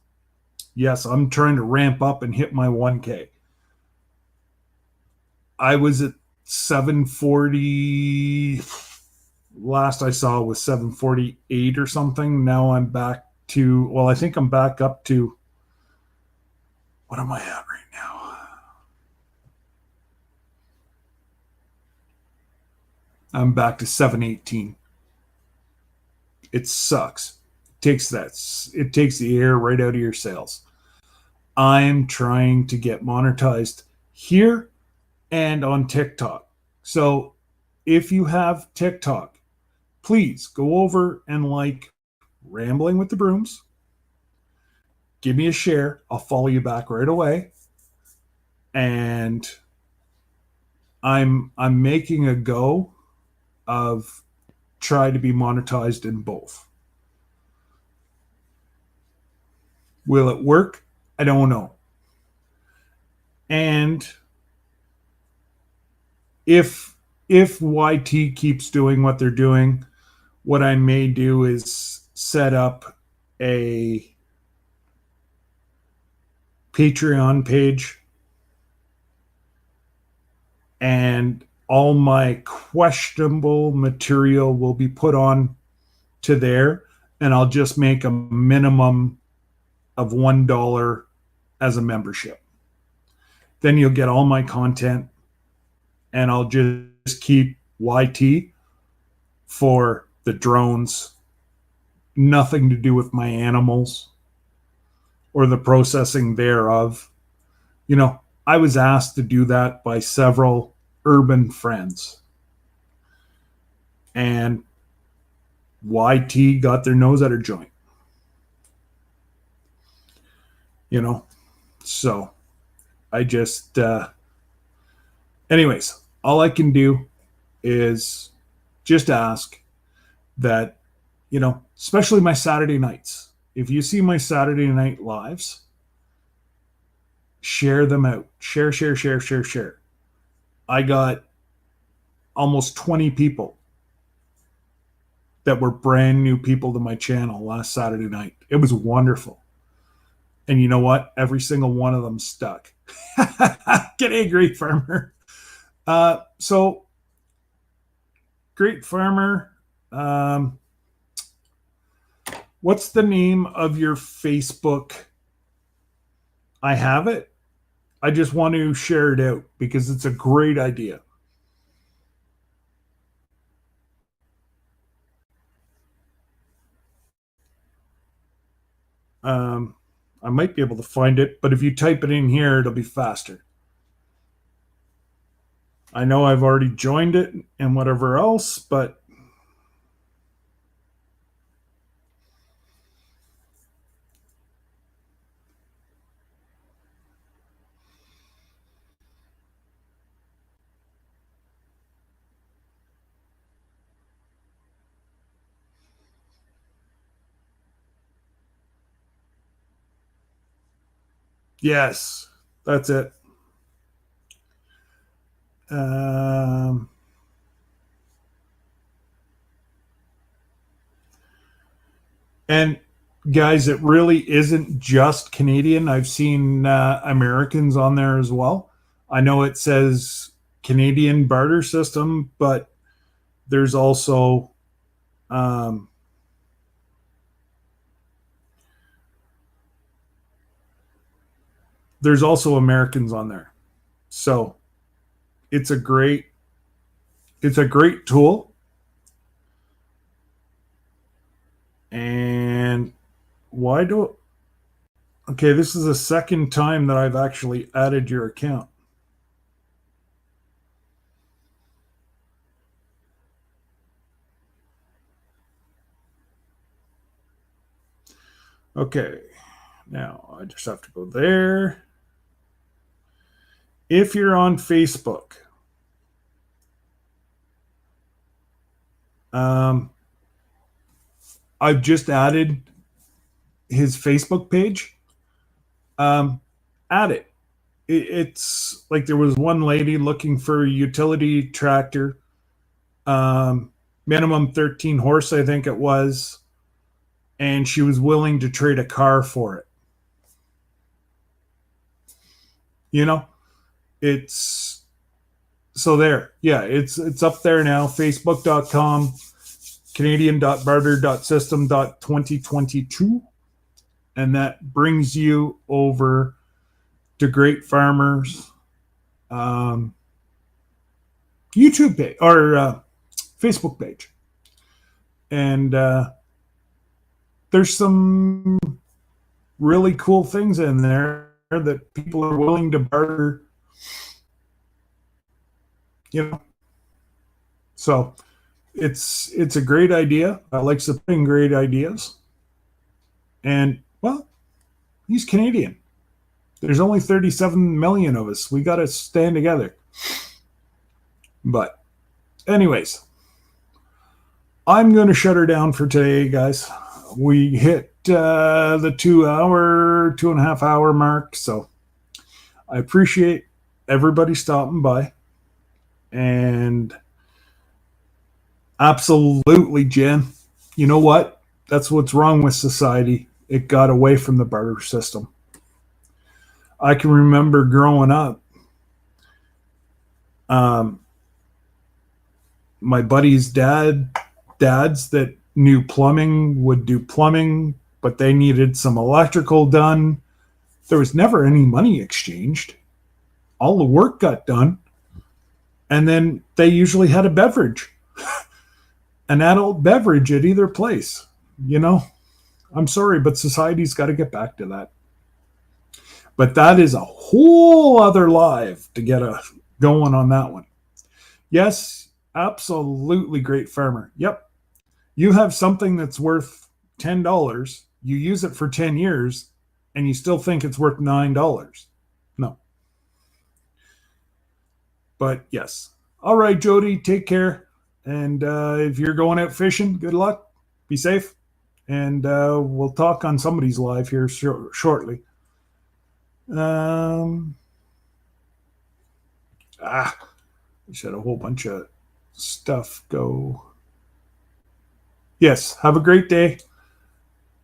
Yes, I'm trying to ramp up and hit my 1K. I was at 740. Last I saw was 748 or something. Now I'm back to, well, I think I'm back up to, what am I at right now? I'm back to 718. It sucks. It takes the air right out of your sails. I'm trying to get monetized here and on TikTok. So if you have TikTok, please go over and like Rambling with the Brooms. Give me a share. I'll follow you back right away. And I'm making a go of try to be monetized in both. Will it work? I don't know. And if YT keeps doing what they're doing, what I may do is set up a Patreon page, and all my questionable material will be put on to there, and I'll just make a minimum of $1 as a membership. Then you'll get all my content, and I'll just keep YT for the drones, nothing to do with my animals or the processing thereof. You know, I was asked to do that by several urban friends, and YT got their nose out of joint. You know, so I just, anyways, all I can do is just ask that, you know, especially my Saturday nights. If you see my Saturday night lives, share them out. Share. I got almost 20 people that were brand new people to my channel last Saturday night. It was wonderful. And you know what? Every single one of them stuck. Get angry, farmer. So, great farmer. What's the name of your Facebook? I have it. I just want to share it out because it's a great idea. I might be able to find it, but if you type it in here, it'll be faster. I know I've already joined it and whatever else, but yes, that's it. And guys, it really isn't just Canadian. I've seen Americans on there as well. I know it says Canadian barter system, but there's also Americans on there. So it's a great tool. Why do? Okay, this is the second time that I've actually added your account. Okay, now I just have to go there. If you're on Facebook, I've just added his Facebook page. Add it. It's like there was one lady looking for a utility tractor, minimum 13 horse, I think it was, and she was willing to trade a car for it. You know, it's so there. Yeah, it's up there now. Facebook.com, Canadian.barter.system.2022. And that brings you over to Great Farmers YouTube page or Facebook page. And there's some really cool things in there that people are willing to barter, you know. So it's a great idea. I like supporting great ideas. And well, he's Canadian. There's only 37 million of us. We got to stand together. But anyways, I'm going to shut her down for today, guys. We hit the 2.5 hour mark. So I appreciate everybody stopping by. And absolutely, Jen, you know what? That's what's wrong with society. It got away from the barter system. I can remember growing up, my buddy's dads that knew plumbing would do plumbing, but they needed some electrical done. There was never any money exchanged. All the work got done. And then they usually had a beverage, an adult beverage at either place. You know, I'm sorry, but society's got to get back to that. But that is a whole other live to get going on that one. Yes, absolutely great farmer. Yep. You have something that's worth $10. You use it for 10 years and you still think it's worth $9. No. But yes. All right, Jody, take care. And if you're going out fishing, good luck. Be safe. And we'll talk on somebody's live here shortly. I just had a whole bunch of stuff go. Yes, have a great day.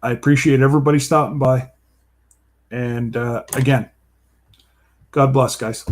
I appreciate everybody stopping by. And again, God bless, guys.